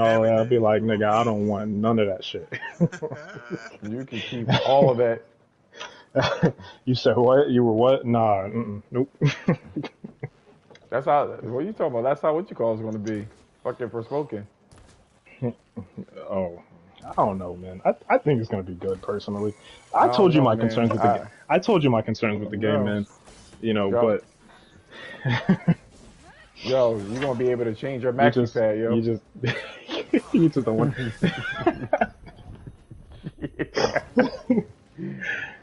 Oh, yeah, I'd be everything like, on nigga, I me. don't want none of that shit. You can keep all of that. You said what? You were what? Nah, nope. That's how. What you talking about? That's how what you call is going to be. Fucking for smoking. Oh, I don't know, man. I think it's gonna be good personally. I I don't told you know, my man. concerns with the game. I told you my concerns with the game, Yo, man. You know, yo, but yo, you gonna be able to change your you maxi just, pad, you yo. just, you just don't want.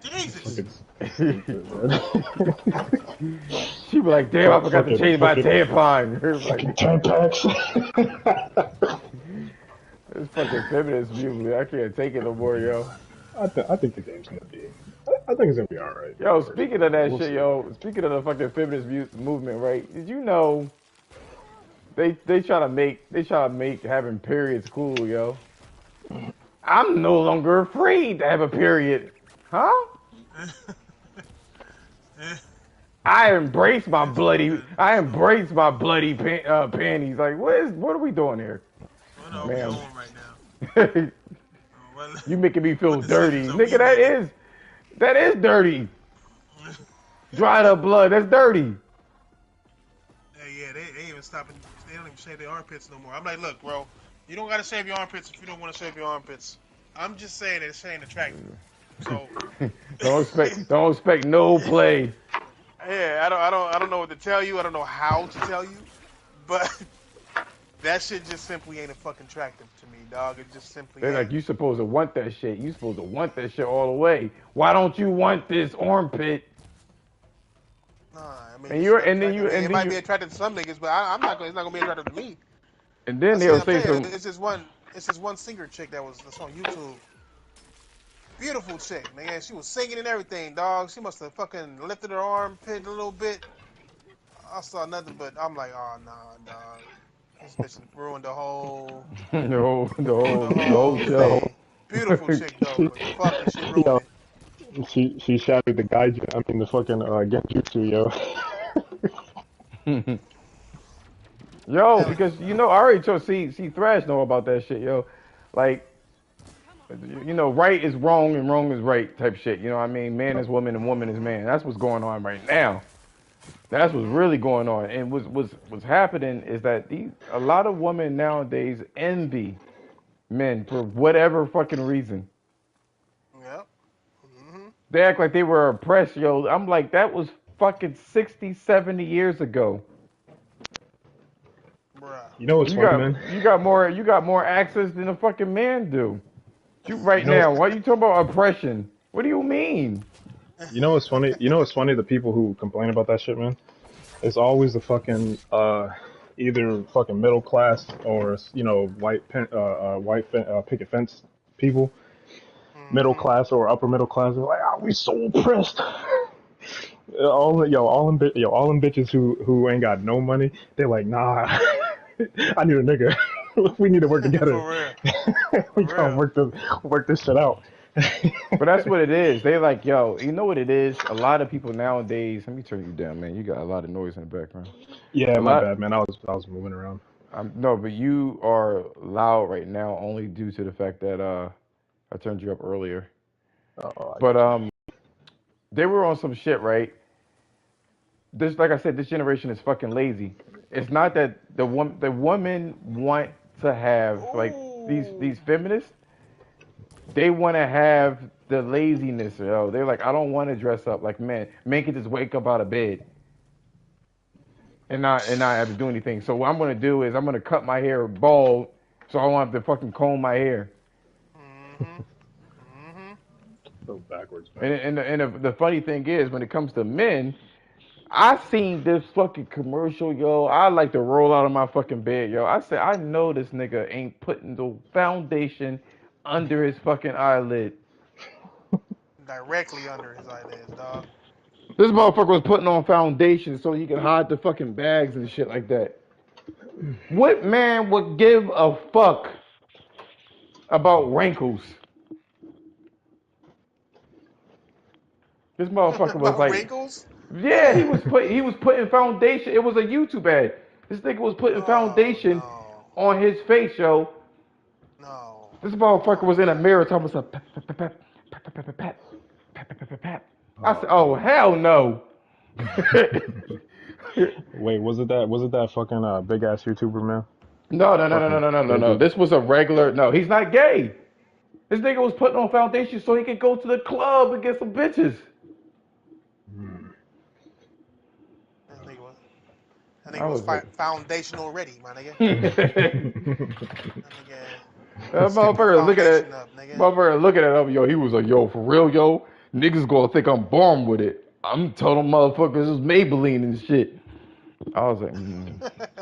Jesus. Fucking stupid, man. She be like, damn, I forgot to Fucking, change my fucking, tampon. Like, fucking Tampax. this fucking feminist music, I can't take it no more, yo. I think the game's gonna be. I think it's gonna be all right. Yo, speaking Personally, of that we'll shit, see. yo, speaking of the fucking feminist movement, right? Did you know they try to make having periods cool, yo? I'm no longer afraid to have a period, huh? I embrace my bloody panties. Like, what are we doing here, What are we man? on right now? Well, You making me feel what decisions dirty, are we nigga. making? That is dirty. Dried up blood. That's dirty. Hey, yeah, they even stopping. They don't even shave their armpits no more. I'm like, look, bro, you don't gotta shave your armpits if you don't want to shave your armpits. I'm just saying that it ain't attractive. So, Don't expect no play. yeah, I don't know what to tell you. I don't know how to tell you, but that shit just simply ain't a fucking attractive to me, dog. It just simply They're ain't. like, you supposed to want that shit. You supposed to want that shit all the way. Why don't you want this armpit? Nah, I mean, And it's you're not attractive. It and then might be you attractive to some niggas, but I'm not gonna. It's not gonna be attractive to me. and then they'll I'm say telling you, some. it's just one. It's just one singer chick that's on YouTube. Beautiful chick, man. She was singing and everything, dog. She must have fucking lifted her armpit a little bit. I saw nothing, but I'm like, oh nah, dog. This bitch ruined The whole show. thing. Beautiful chick though, but fuck it, she ruined Yo, it. she shattered the gaiju. I mean the fucking genjutsu, yo. Yo, because I already told see Thrash know about that shit, yo. Like, right is wrong and wrong is right type shit. You know what I mean? Man is woman and woman is man. That's what's going on right now. That's what's Mm-hmm. really going on. And what's happening is that a lot of women nowadays envy men for whatever fucking reason. Yep. Mm-hmm. They act like they were oppressed, yo. I'm like, that was fucking 60, 70 years ago. Bruh. You know what's You funny, got man? you got more access than a fucking man do. You You right know, now, why you talking about oppression? What do you mean? you know what's funny? You know what's funny? The people who complain about that shit, man. It's always the fucking either fucking middle class or white picket fence people, middle Mm-hmm. class or upper middle class. They're like, oh, we so oppressed. All them bitches who ain't got no money. They're like, nah, I need a nigga. We need to work together. For real. We For gotta real. work this shit out. But that's what it is. They like, yo, you know what it is? A lot of people nowadays. Let me turn you down, man. You got a lot of noise in the background. Yeah, A my lot. bad, man. I was moving around. No, but you are loud right now only due to the fact that I turned you up earlier. Oh, I But got you. they were on some shit, right? This, like I said, this generation is fucking lazy. It's not that the women want to have like these Ooh. feminists. They want to have the laziness, yo. They're like, I don't want to dress up like men. Men can just wake up out of bed and not have to do anything. So what I'm gonna do is I'm gonna cut my hair bald, so I don't have to fucking comb my hair. Mm-hmm. Mm-hmm. So backwards, man. And the funny thing is, when it comes to men, I seen this fucking commercial, yo. I like to roll out of my fucking bed, yo. I said, I know this nigga ain't putting the foundation under his fucking eyelid. Directly under his eyelids, dog. This motherfucker was putting on foundation so he could hide the fucking bags and shit like that. What man would give a fuck about wrinkles? This motherfucker was About like, wrinkles? yeah, he was putting foundation. It was a YouTube ad. This nigga was putting Oh foundation no. on his face, yo, No. This motherfucker was in a mirror talking about I said, oh hell no. Wait, was it that fucking big ass YouTuber man? Fucking No. crazy. This was a regular. No, he's not gay. This nigga was putting on foundation so he could go to the club and get some bitches. That nigga I was was like, foundational ready, my nigga. that That nigga stepped the motherfucker looking at foundation up, nigga. motherfucker looking at him, yo. He was like, yo, for real, yo. Niggas gonna think I'm born with it. I'm telling motherfuckers it's Maybelline and shit. I was like,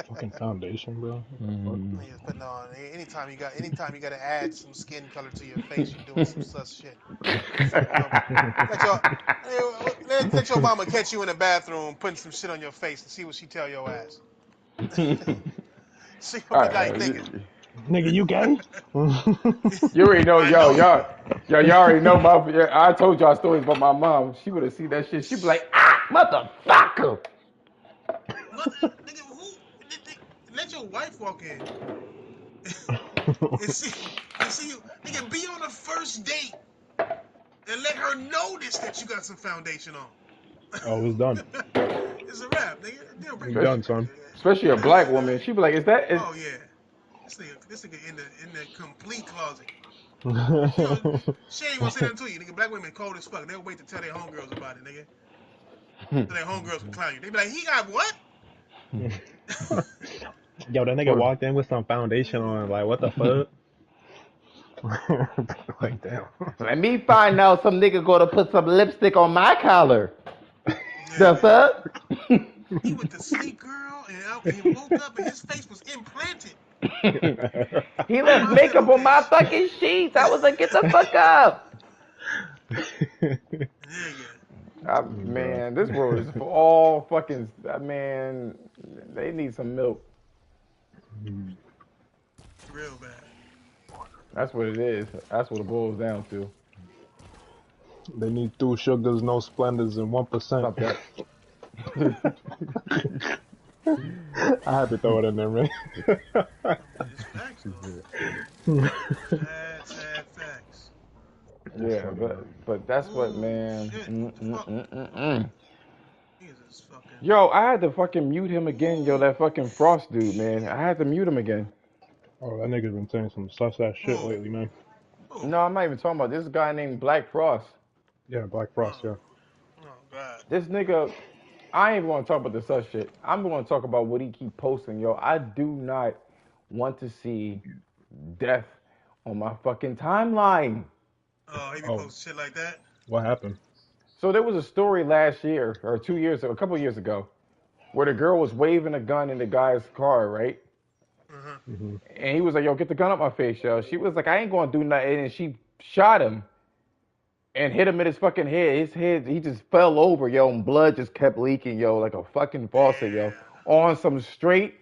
Fucking foundation, bro. What the fuck? Niggas putting on anytime you gotta add some skin color to your face, you doing some sus shit. Let your mama catch you in the bathroom putting some shit on your face and see what she tell your ass. She all gonna be like, right, nigga. Nigga, you gay? you already know, I know you. y'all already know my. Yeah, I told y'all stories about my mom. She would have seen that shit. She'd be like, motherfucker. Nigga, let your wife walk in and see you. Nigga, be on the first date and let her notice that you got some foundation on. Oh, it's done. It's a wrap, nigga. Deal breaker. You done, son. Especially a black woman. She'd be like, is that? Oh yeah, this nigga in the complete closet. You know, she ain't gonna say nothing to you, nigga. Black women cold as fuck. They'll wait to tell their homegirls about it, nigga. So their homegirls can clown you. They be like, he got what? Yo, that nigga walked in with some foundation on. Like, what the fuck? Like, damn. Let me find out some nigga gonna put some lipstick on my collar. Yeah. The fuck? He went to sleep, girl, and he woke up and his face was implanted. He left My makeup little on my bitch. fucking sheets. I was like, get the fuck up. Nigga. Man, this world is for all fucking. Man, they need some milk. Real bad. That's what it is. That's what it boils down to. They need 2 sugars, no splendors, and 1%. Stop that. I had to throw it in there, man. It's facts, though. Sad facts. Yeah, but that's what, man. Shit. Jesus fucking. Yo, I had to fucking mute him again, yo. That fucking Frost dude, man. I had to mute him again. Oh, that nigga's been saying some sus ass shit lately, man. No, I'm not even talking about this guy named Black Frost. Yeah, Black Frost, yeah. Oh God. This nigga, I ain't want to talk about the such shit. I'm going to talk about what he keep posting, yo. I do not want to see death on my fucking timeline. Oh, he be posting shit like that? What happened? So there was a story last year, or 2 years ago, a couple years ago, where the girl was waving a gun in the guy's car, right? Mm-hmm. And he was like, yo, get the gun up my face, yo. She was like, I ain't going to do nothing. And she shot him and hit him in his fucking head. His head, he just fell over, yo, and blood just kept leaking, yo, like a fucking faucet, yo. On some straight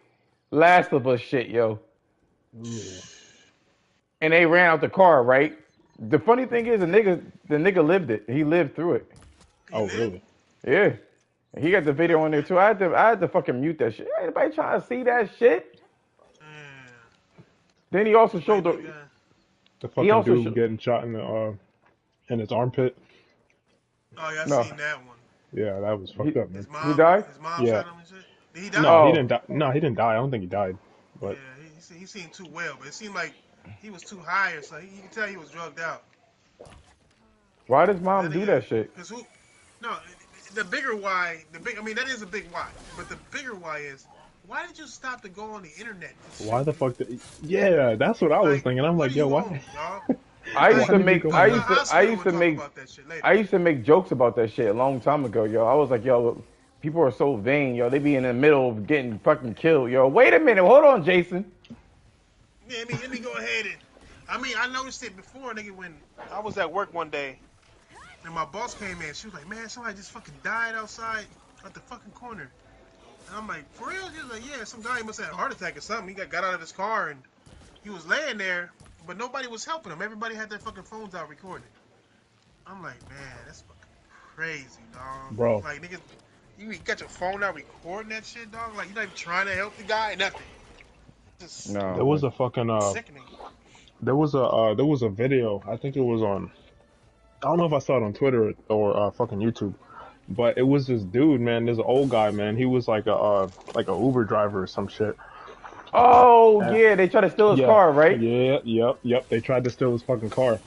Last of Us shit, yo. Yeah. And they ran out the car, right? The funny thing is, the nigga lived it. He lived through it. Oh, really? Yeah. He got the video on there too. I had to fucking mute that shit. Anybody trying to see that shit? Then he also showed the fucking dude getting shot in his armpit. Oh yeah, I seen that one. Yeah, that was fucked up, man. He died? His mom shot him and shit. Did he die? No, he didn't die. No, he didn't die. I don't think he died. But yeah, he seemed too well, but it seemed like he was too high or something. You can tell he was drugged out. Why does mom do that shit? Cause no, the bigger why, I mean that is a big why, but the bigger why is, why did you stop to go on the internet? Why the fuck yeah, that's what I was thinking. I'm like, yo, why? I used to make jokes about that shit a long time ago, yo. I was like, yo, people are so vain, yo. They be in the middle of getting fucking killed, yo. Wait a minute, hold on, Jason. Yeah, let me go ahead and, I noticed it before, nigga, when I was at work one day, and my boss came in. She was like, man, somebody just fucking died outside at the fucking corner. And I'm like, for real? She was like, yeah, some guy must have had a heart attack or something. He got out of his car and he was laying there, but nobody was helping him. Everybody had their fucking phones out recording. I'm like, man, that's fucking crazy, dog. Bro. Like, nigga, you got your phone out recording that shit, dog? Like, you're not even trying to help the guy? Nothing. Just there was a fucking sickening. there was a video. I think it was on. I don't know if I saw it on Twitter or fucking YouTube, but it was this dude, man. There's an old guy, man. He was like a Uber driver or some shit. Oh And, yeah, they tried to steal his yeah, car, right? yeah, yep. They tried to steal his fucking car,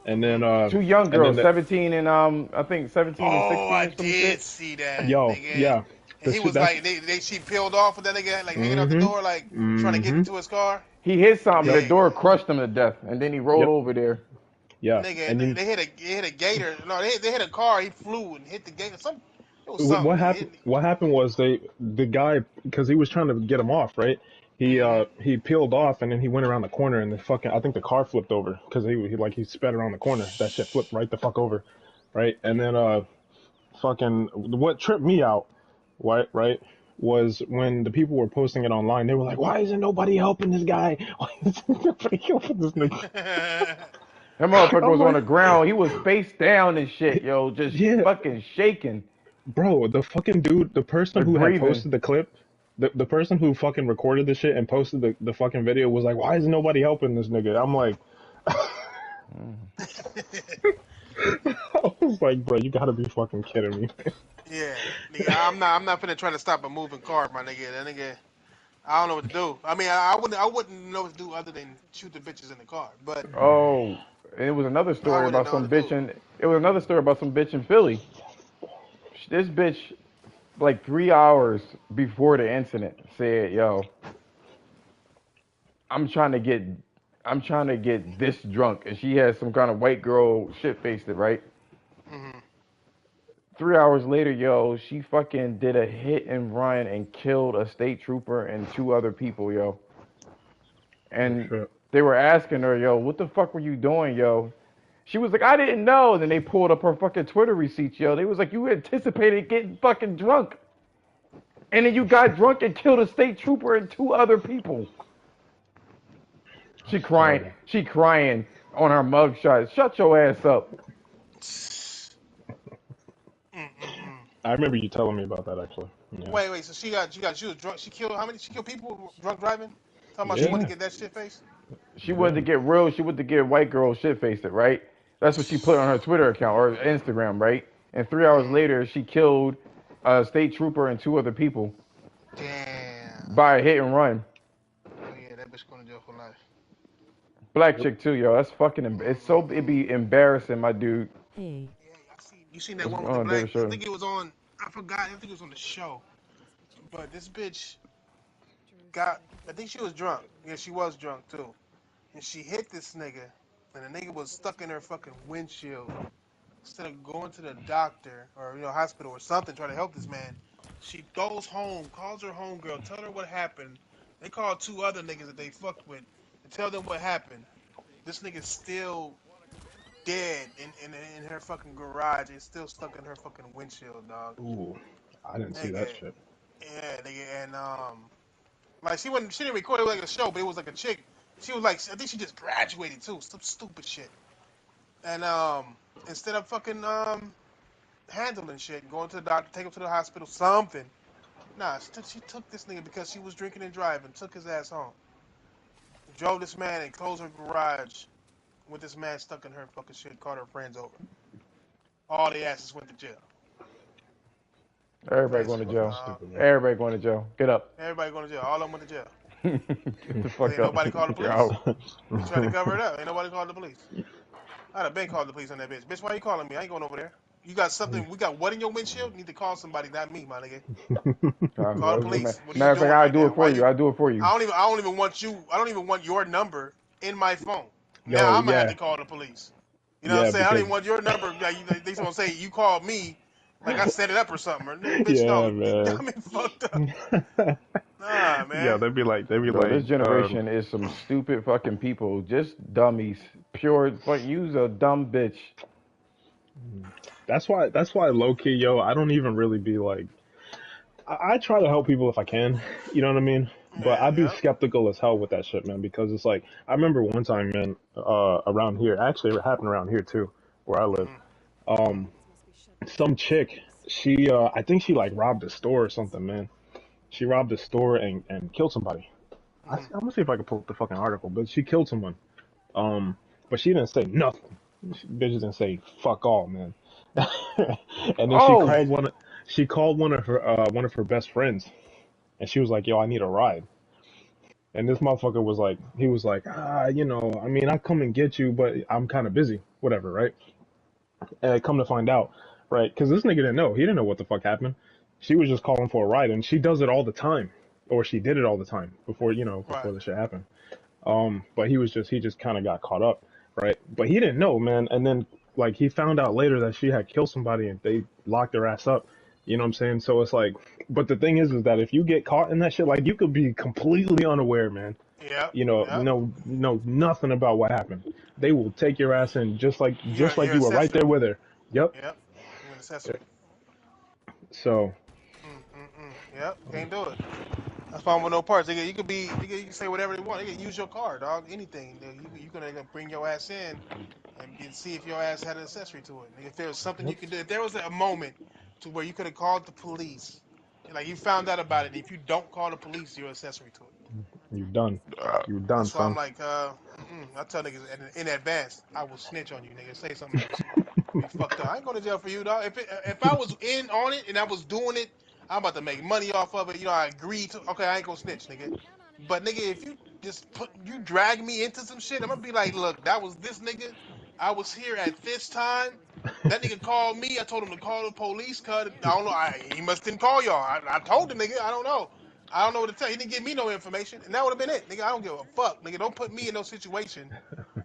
and then Two young and then girls, 17 and I think 17 and Oh, 16 I or some did shit. see that, yo, nigga. yeah, And he was that's like, she peeled off with that nigga, like hanging out the mm-hmm, door, like trying to get mm-hmm, into his car. He hit something, the yep, door Nigga, crushed him to death, and then he rolled yep, over there. yeah, nigga, and and you. they hit a gator. No, they hit a car. He flew and hit the gator. It was something, What nigga. happened? What happened was the guy, because he was trying to get him off, right? Mm-hmm. He peeled off and then he went around the corner and the fucking I think the car flipped over because he sped around the corner. That shit flipped right the fuck over, right? And then fucking what tripped me out, right, was when the people were posting it online. They were like, "Why isn't nobody helping this guy? Why isn't nobody helping this nigga?" That motherfucker I'm was on like, the ground. He was face down and shit, yo, just yeah, fucking shaking, bro, the fucking dude, the person like who had breathing. posted the clip, the person who fucking recorded the shit and posted the fucking video was like, "Why is nobody helping this nigga?" I'm like, I was like, bro, you gotta be fucking kidding me. Yeah, nigga, I'm not finna try to stop a moving car, my nigga. That nigga, I don't know what to do. I mean, I wouldn't know what to do other than shoot the bitches in the car. But Oh, and it was another I story wouldn't about know some what to bitch do. in. It was another story about some bitch in Philly. This bitch, like 3 hours before the incident, said, "Yo, I'm trying to get, I'm trying to get this drunk," and she had some kind of white girl shit faced it, right? Hmm. 3 hours later, yo, she fucking did a hit and run and killed a state trooper and two other people, yo. Oh And shit. they were asking her, yo, what the fuck were you doing, yo? She was like, I didn't know. Then they pulled up her fucking Twitter receipts, yo. They was like, you anticipated getting fucking drunk. And then you got drunk and killed a state trooper and two other people. She That's crying. terrible. She crying on her mugshot. Shut your ass up. Mm-mm-mm. I remember you telling me about that actually. Yeah. Wait. So she was drunk. She killed how many? She killed people drunk driving. Talking about she wanted Yeah. to get that shit face. She wanted Yeah. to get real. She wanted to get white girl shit faced it, right? That's what she put on her Twitter account or Instagram, right? And 3 hours Mm. later, she killed a state trooper and two other people Damn. by a hit and run. Oh yeah, that bitch going to jail for life. Black Yep. chick too, yo. That's fucking. It's so. It'd Mm-mm-mm. be embarrassing, my dude. Hey, Yeah, I seen. You seen that What's one going with the on, black? David? I Sure. think it was on. I forgot. I think it was on the show. But this bitch got. I think she was drunk. Yeah, she was drunk too. And she hit this nigga, and the nigga was stuck in her fucking windshield. Instead of going to the doctor or hospital or something, trying to help this man, she goes home, calls her homegirl, tell her what happened. They called two other niggas that they fucked with to tell them what happened. This nigga's still dead in her fucking garage. It's still stuck in her fucking windshield, dog. Ooh, I didn't see that Nigga, shit. yeah, nigga, and like she didn't record it like a show, but it was like a chick. She was like, I think she just graduated too, some stupid shit. And instead of fucking handling shit, going to the doctor, take him to the hospital, something. Nah, she took this nigga because she was drinking and driving, took his ass home, drove this man and closed her garage with this man stuck in her fucking shit, called her friends over. All the asses went to jail. Everybody That's going Crazy to work, fucking jail. dog. stupid, man. Everybody going to jail. Get up. Everybody going to jail. All of them went to jail. Get the Cause fuck ain't up. nobody called the You're police. out. They tried to cover it up. Ain't nobody called the police. I'd have been called the police on that bitch. Bitch, why you calling me? I ain't going over there. You got something? We got what in your windshield? You need to call somebody, not me, my nigga. Call the police. What are you Matter of fact, doing I'll right do it now? for Why you. you? I'll do it for you. I don't even want you. I don't even want your number in my phone. Now Yo, I'm gonna have yeah, to call the police. You know what I'm yeah, saying? I don't because even want your number. Like, they gonna say you called me, like I set it up or something. Or bitch, yeah, no. man. I mean, fucked up. Nah, Yeah, man. they'd be Yo, this like, generation is some stupid fucking people. Just dummies. Pure fuck. You's a dumb bitch. that's why low key, yo, I don't even really be like, I try to help people if I can, you know what I mean? But Yeah, I'd be yeah. skeptical as hell with that shit, man, because it's like, I remember one time, man, around here, actually, it happened around here too, where I live. Mhm, mhm. Um, some chick, I think she like robbed a store or something, man. She robbed a store and killed somebody. Mhm. I'm gonna see if I can pull up the fucking article, but she killed someone. But she didn't say nothing. Bitch didn't say fuck all, man. And then Oh, she called one of her best friends, and she was like, "Yo, I need a ride." And this motherfucker was like, he was like, I mean, I come and get you, but I'm kind of busy, whatever, right? And I come to find out, right? Because this nigga didn't know. He didn't know what the fuck happened. She was just calling for a ride, and she does it all the time, or she did it all the time before, Right. before the shit happened. But he just kind of got caught up, right? But he didn't know, man. And then like he found out later that she had killed somebody, and they locked her ass up. You know what I'm saying? So it's like, but the thing is that if you get caught in that shit, like you could be completely unaware, man. Yep. Yep. Know nothing about what happened. They will take your ass in just like You're you were right there accessory. with her. Yep. Yep. You're an accessory. So Yep. Can't do it. That's fine with no parts. You could be. You can say whatever they want. They can use your car, dog. Anything. You can bring your ass in and see if your ass had an accessory to it. If there was something yep, you could do, if there was a moment to where you could have called the police, like you found out about it, and if you don't call the police, you're accessory to it. you done. You done, That's why I'm son. like, I tell niggas in advance, I will snitch on you, nigga. Say something else. Be fucked up. I ain't going to jail for you, dog. If I was in on it and I was doing it, I'm about to make money off of it. I agreed to. Okay, I ain't gonna snitch, nigga. But nigga, if you just drag me into some shit, I'm gonna be like, look, that was this nigga. I was here at this time. That nigga called me. I told him to call the police. Cause I don't know. He must didn't call y'all. I told the nigga. I don't know. I don't know what to tell. He didn't give me no information, and that would have been it, nigga. I don't give a fuck, nigga. Don't put me in no situation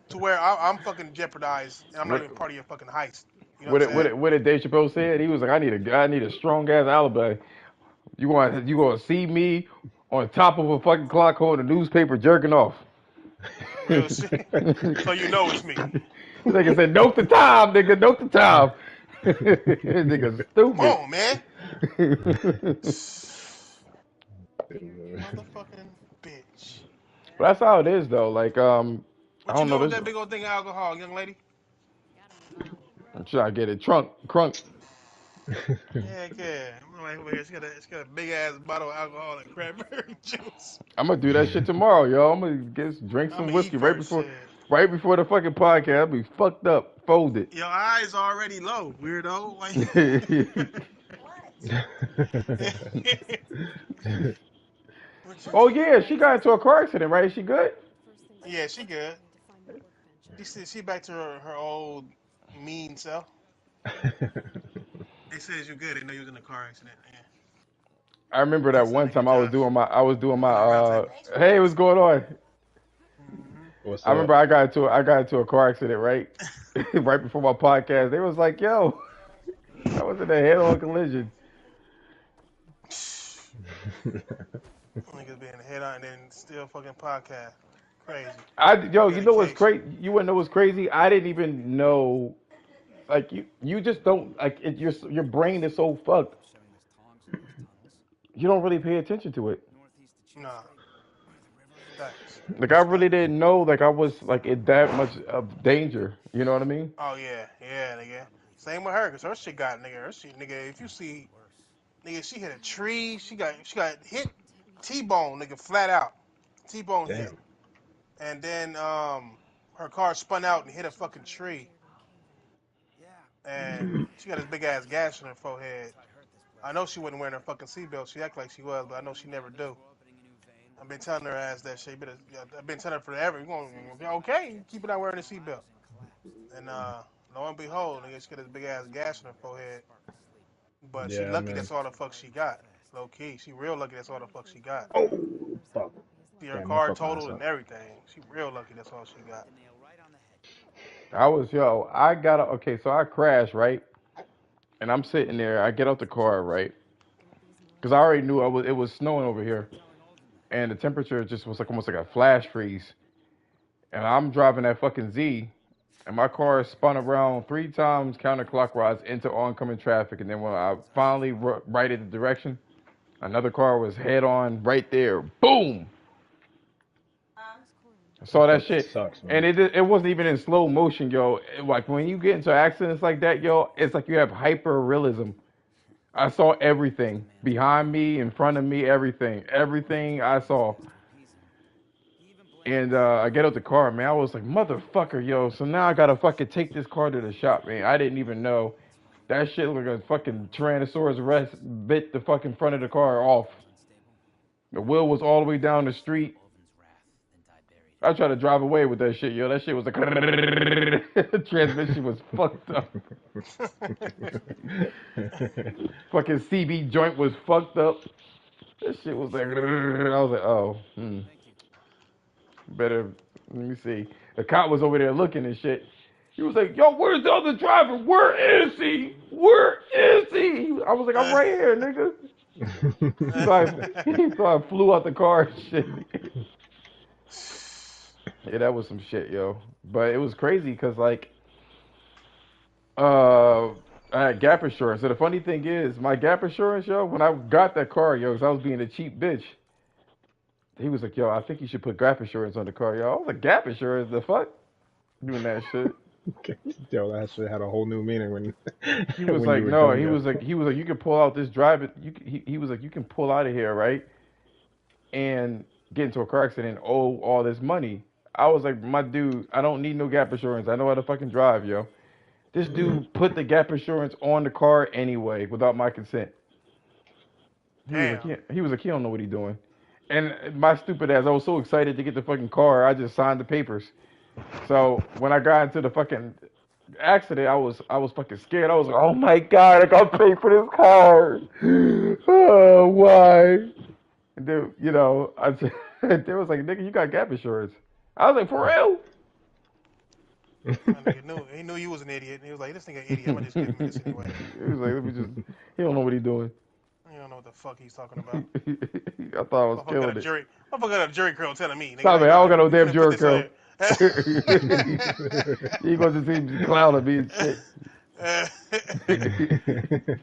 to where I'm fucking jeopardized and I'm not what even part of your fucking heist. You know what I'm what it, what saying? it, what did Dave Chappelle said? He was like, I need a strong ass alibi. You gonna see me on top of a fucking clock holding a newspaper jerking off. Real shit. So you know it's me. Nigga said, note the time, nigga, note the time. Nigga Come stupid. on, man. Motherfucking bitch. But that's how it is though. Like, I What you don't know doing with this. that big old thing of alcohol, young lady? I'm sure I get it. Crunk. Heck yeah. I'm right over here. She got a big ass bottle of alcohol and cranberry juice. I'm gonna do that shit tomorrow, yo. I'm gonna drink I'm some gonna eat whiskey first. Shit. right before the fucking podcast. I'll be fucked up, folded. Your eyes already low, weirdo. Like, what you? Oh yeah, she got into a car accident, right? Is she good? Yeah, she good. She back to her old mean self. They said you good. They know you was in a car accident. Yeah. I remember that Thanks, one nigga time I was Josh. doing my Nigga round table. hey, what's going on? Mm-hmm. What's I up? remember I got into a car accident, right? Right before my podcast. They was like, yo, I was in a head on collision. Niggas being head on and then still fucking podcast. Crazy. You know what's Dedication. crazy? You wanna know what's crazy? I didn't even know. Like you just don't like it. Your brain is so fucked. You don't really pay attention to it. Nah. Thanks. Like I really Respect. didn't know. Like I was like in that much of danger. You know what I mean? Oh yeah, yeah, nigga. Same with her, cause her shit got nigga. Her shit, nigga. If you see, nigga, she hit a tree. She got hit, T-bone, nigga, flat out. T-bone hit, Damn. and then her car spun out and hit a fucking tree, and she got this big ass gash on her forehead. I know she wasn't wearing her fucking seatbelt. She act like she was, but I know she never do. I've been telling her ass that shit. I've been telling her forever. You gonna be okay? Keep it out wearing a seatbelt. And lo and behold, nigga, she got this big ass gash on her forehead. But she Yeah, lucky man. that's all the fuck she got. Low key, she real lucky that's all the fuck she got. Oh, fuck. See her Damn, I car fucked my ass totaled up. and everything. She real lucky that's all she got. I got okay. So I crashed right, and I'm sitting there. I get out the car right, because I already knew it was snowing over here, and the temperature just was like almost like a flash freeze. And I'm driving that fucking Z, and my car spun around 3 times counterclockwise into oncoming traffic. And then when I finally righted the direction, another car was head on right there. Boom! I saw That that fucking shit, sucks, and man. it wasn't even in slow motion, yo. Like when you get into accidents like that, yo, it's like you have hyper realism. I saw everything behind me, in front of me, everything I saw. And I get out the car, man. I was like, motherfucker, yo. So now I gotta fucking take this car to the shop, man. I didn't even know that shit like a fucking Tyrannosaurus Rex bit the fucking front of the car off. The wheel was all the way down the street. I tried to drive away with that shit, yo. That shit was like transmission was fucked up. Fucking CB joint was fucked up. That shit was like I was like, oh, better let me see. The cop was over there looking and shit. He was like, yo, where's the other driver? Where is he? Where is he? I was like, I'm right here, nigga. So I flew out the car and shit. Yeah, that was some shit, yo. But it was crazy because, like, I had gap insurance. So the funny thing is, my gap insurance, yo, when I got that car, yo, because I was being a cheap bitch, he was like, yo, I think you should put gap insurance on the car, yo. I was like, gap insurance? The fuck? Doing that shit. Yo, that shit had a whole new meaning when He was when you like, were no, young, yo. he was like, you can pull out this drive. He was like, you can pull out of here, right? And get into a car accident and owe all this money. I was like, my dude, I don't need no gap insurance. I know how to fucking drive, yo. This dude put the gap insurance on the car anyway without my consent. He was Damn. like, he was like, he don't know what he's doing. And my stupid ass, I was so excited to get the fucking car, I just signed the papers. So when I got into the fucking accident, I was fucking scared. I was like, oh my god, I gotta pay for this car. Oh, why? And then, you know, they was like, nigga, you got gap insurance. I was like, for real? That nigga knew you was an idiot. And he was like, this nigga an idiot. I'm gonna just give him this anyway. He was like, let me just. He don't know what he's doing. You don't know what the fuck he's talking about. I thought I was killing it. Motherfucker got a jury curl telling me, nigga. Stop it! I don't got no damn jury curl. You going to see me clowning me and shit. Nigga,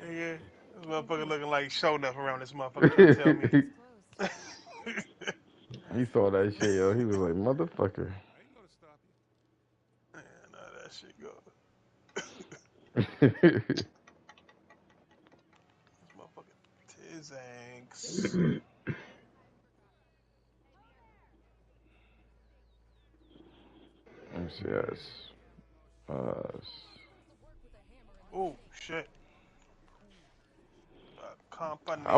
this motherfucker looking like show enough around this motherfucker trying to tell me. He saw that shit, yo. He was like, motherfucker. Man, that shit go. This motherfucking Tizanks. Let me see us. Oh shit. Company. I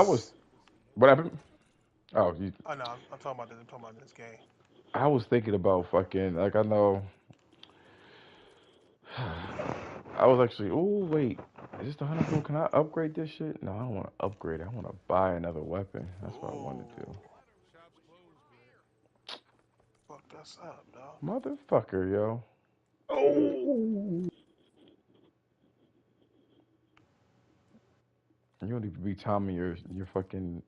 was. What happened? Oh, you. Oh no, I'm talking about this. I'm talking about this game. I was thinking about fucking, like, I know. I was actually, oh, wait. Is this the 100 gold? Can I upgrade this shit? No, I don't want to upgrade it. I want to buy another weapon. That's what I want to do. Fuck us up, dog. Motherfucker, yo. Oh. You don't need to be timing your fucking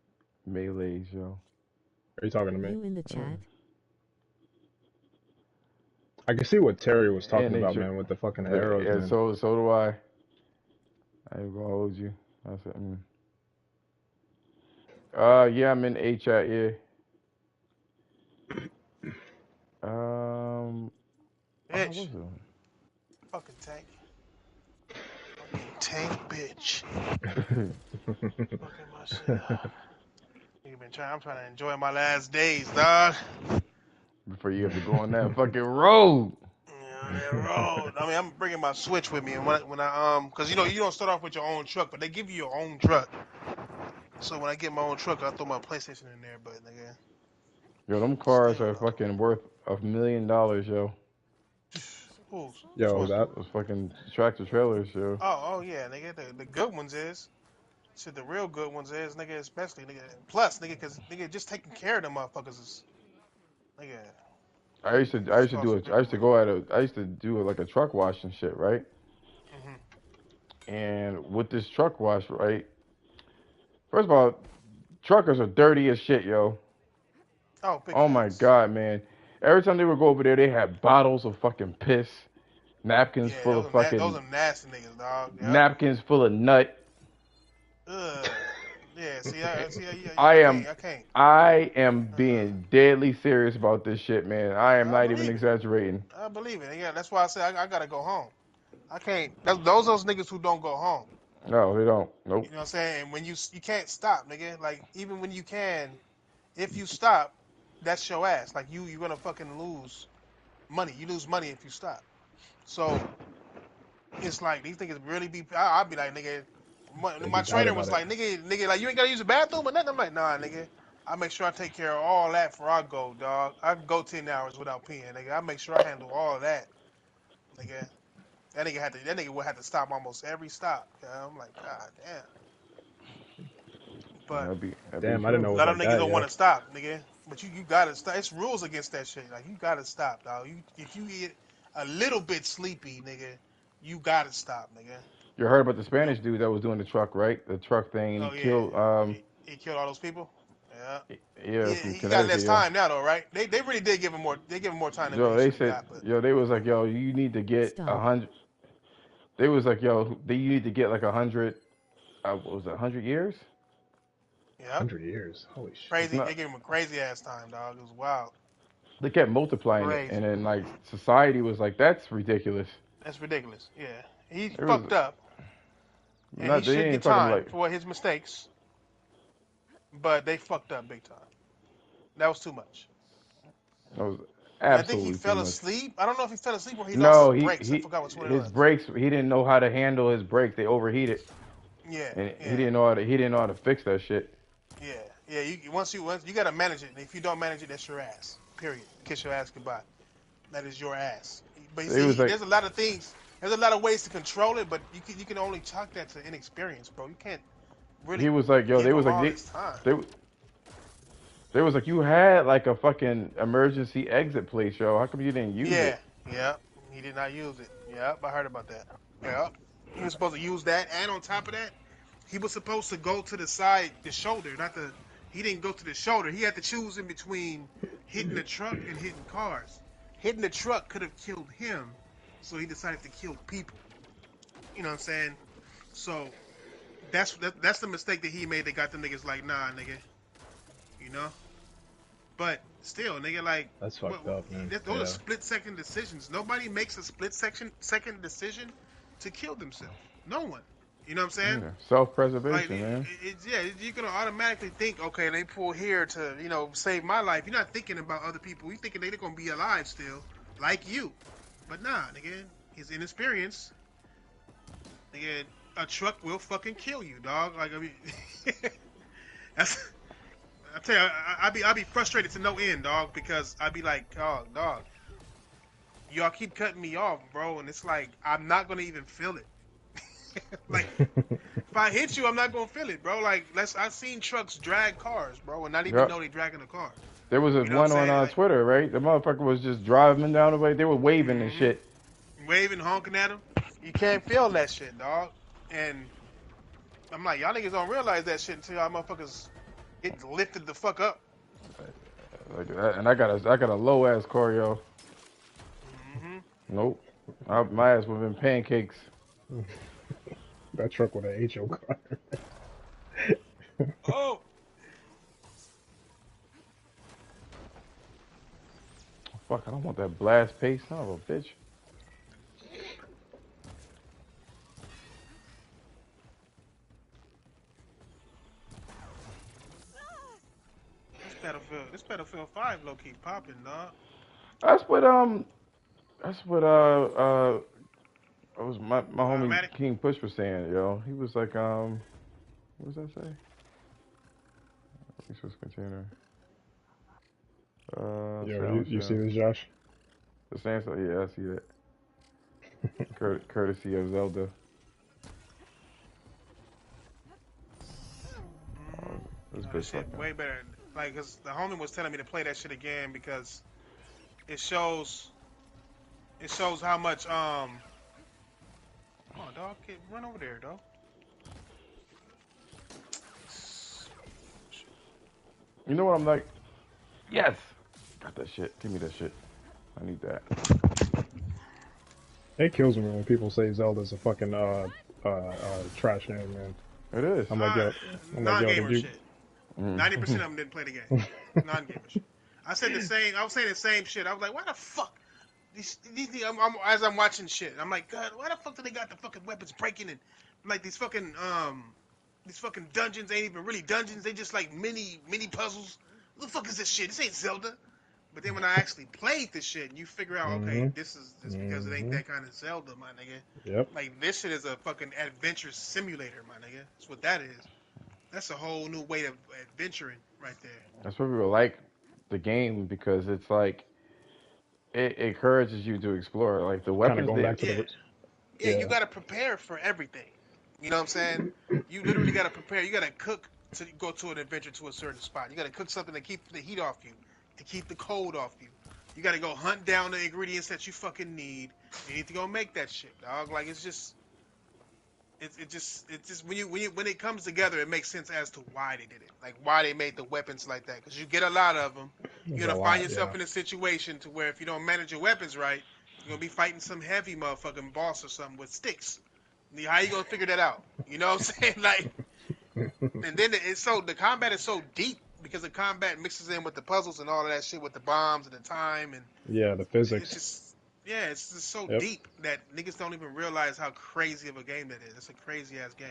melees, yo. Are you talking to me? You in the chat? I can see what Terry was talking And about, man, with the fucking arrows. Yeah, man. so do I. I ain't gonna hold you. I said, yeah, I'm in A chat, yeah. Bitch. Fucking tank. Fucking tank, bitch. Fucking my shit up. I'm trying to enjoy my last days, dog. Before you have to go on that fucking road. Yeah, that road. I mean, I'm bringing my Switch with me, and when I cause you know you don't start off with your own truck, but they give you your own truck. So when I get my own truck, I throw my PlayStation in there, but nigga. Yo, them cars are fucking worth $1 million, yo. Who's? Yo, that Those fucking tractor trailers, yo. Oh yeah, nigga. The good ones is. Shit, the real good ones is, nigga, especially, nigga. Plus, nigga, cause nigga just taking care of them motherfuckers is, nigga. I used to do like a truck wash and shit, right? Mm-hmm. And with this truck wash, right? First of all, truckers are dirty as shit, yo. Oh my god, man. Every time they would go over there, they had bottles of fucking piss, napkins full of fucking. Those are nasty niggas, dog. Yep. Napkins full of nut. Ugh. Yeah. I can't. I am being deadly serious about this shit, man. I am not even exaggerating. I believe it. Yeah, that's why I say I gotta go home. I can't. Those niggas who don't go home. No, they don't. Nope. You know what I'm saying? And when you can't stop, nigga. Like even when you can, If you stop, that's your ass. Like you're gonna fucking lose money. You lose money if you stop. So it's like these niggas really be. I'll be like, nigga. They My be bad trainer about was it. like, nigga, like you ain't gotta use the bathroom or nothing. I'm like, nah, nigga. I make sure I take care of all that before I go, dog. I can go 10 hours without peeing, nigga. I make sure I handle all of that, nigga. That nigga would have to stop almost every stop. Yeah, I'm like, god damn. But That'd be Damn, I didn't know true. it a was lot of like niggas that, don't yo. want to stop, nigga. But you gotta stop. It's rules against that shit. Like you gotta stop, dog. If you get a little bit sleepy, nigga, you gotta stop, nigga. You heard about the No. Spanish dude that was doing the truck, right? The truck thing, and he Oh yeah. killed. He killed all those people. Yeah. Yeah, from He got Connecticut, less yo. time now though, right? They really did give him more. They give him more time than what Yo, he they should have said, got. But yo, they was like, yo, you need to get a Stop. hundred. They was like, yo, you need to get like 100. What was it, 100 years? yeah, 100 years. Holy shit. crazy. No, They gave him a crazy ass time, dog. It was wild. they kept multiplying it, Crazy. and then like society was like, that's ridiculous. That's ridiculous. Yeah. He It was fucked up, and he not. They should get ain't fucking time like. for his mistakes. But they fucked up big time. That was too much. That was And I think he absolutely too fell much. asleep. I don't know if he fell asleep or he lost his No, brakes. I forgot which one it his was. brakes. He didn't know how to handle his brakes. They overheated, Yeah, and yeah, he didn't know how to fix that shit. yeah, yeah. Once you gotta manage it. And if you don't manage it, that's your ass. Period. Kiss your ass goodbye. That is your ass. But you It was see, like there's a lot of things. There's a lot of ways to control it, but you can only chalk that to inexperience, bro. You can't he really was like, yo, give they was him like all this time. they they was like, you had like a fucking emergency exit place, yo. How come you didn't use Yeah, it? yeah. He did not use it. Yep, I heard about that. Yeah, he was supposed to use that, and on top of that, he was supposed to go to the side, the shoulder, not the. He didn't go to the shoulder. He had to choose in between hitting the truck and hitting cars. Hitting the truck could have killed him, so he decided to kill people. You know what I'm saying? So that's the mistake that he made. That got the niggas like, nah, nigga. You know. But still, nigga, like, That's fucked up, man. those are Yeah. split-second decisions. Nobody makes a split-second decision to kill themselves. No one. You know what I'm saying? Yeah, Like, self-preservation, man. yeah, you're gonna automatically think, okay, they pull here to, save my life. You're not thinking about other people. You're thinking they're gonna be alive still, like you. But nah, nigga, his inexperience, nigga, a truck will fucking kill you, dog. Like, I mean, that's. I tell you, I be frustrated to no end, dog, because I be like, oh, dog, y'all keep cutting me off, bro, and it's like I'm not gonna even feel it. Like, if I hit you, I'm not gonna feel it, bro. Like, I've seen trucks drag cars, bro, and not even Yep. know they dragging a car. There was this You know what I'm one on saying? Like, Twitter, right? The motherfucker was just driving down the way. They were waving and hmm shit. waving, honking at them. You can't feel that shit, dog. And I'm like, y'all niggas don't realize that shit until y'all motherfuckers get lifted the fuck up. Like, and I got a low ass car, yo. hmm Nope. My ass would have been pancakes. That truck with an HO car. Oh. Fuck, I don't want that blast pace, son of a bitch. This Battlefield 5 low key popping, dog. That's what it was my homie Automatic. King Push was saying, yo. He was like, what does that say? Resource container. Yo, you see this, Josh? The Sansa, yeah, I see that. Courtesy of Zelda. This That bitch shit fucking. way better. Like, cause the homie was telling me to play that shit again because it shows how much Come on, dog, run over there, dog. You know what I'm like? Yes! Got that shit. Give me that shit. I need that. It kills me when people say Zelda's a fucking trash game, man. It is. I'm like, yo, Non-gamer did you? shit. 90% of them didn't play the game. Non-gamer shit. I was saying the same shit. I was like, why the fuck? As I'm watching shit, I'm like, God, why the fuck do they got the fucking weapons breaking and like these fucking dungeons ain't even really dungeons. They just like mini puzzles What the fuck is this shit? This ain't Zelda. But then when I actually played this shit, and you figure out, okay, Mhm. this is just because it ain't Mhm. that kind of Zelda, my nigga. Yep. Like this shit is a fucking adventure simulator, my nigga. That's what that is. That's a whole new way of adventuring right there. That's what people like the game because it's like it encourages you to explore. Like the Kind of weapons going they back to Yeah, the. yeah. You Yeah. got to prepare for everything. You know what I'm saying? You literally got to prepare. You got to cook to go to an adventure to a certain spot. You got to cook something to keep the heat off you, to keep the cold off you. You got to go hunt down the ingredients that you fucking need. You need to go make that shit, dog. Like it's just it just when it comes together, it makes sense as to why they did it, like why they made the weapons like that. Because you get a lot of them, There's you're a gonna find lot. Yeah. yourself in a situation to where if you don't manage your weapons right, you're gonna be fighting some heavy motherfucking boss or something with sticks. How you gonna figure that out? You know what I'm saying? Like, and then the combat is so deep because the combat mixes in with the puzzles and all of that shit with the bombs and the time and Yeah. The it's physics. just yeah, it's just so Yep. deep that niggas don't even realize how crazy of a game that is. It's a crazy ass game.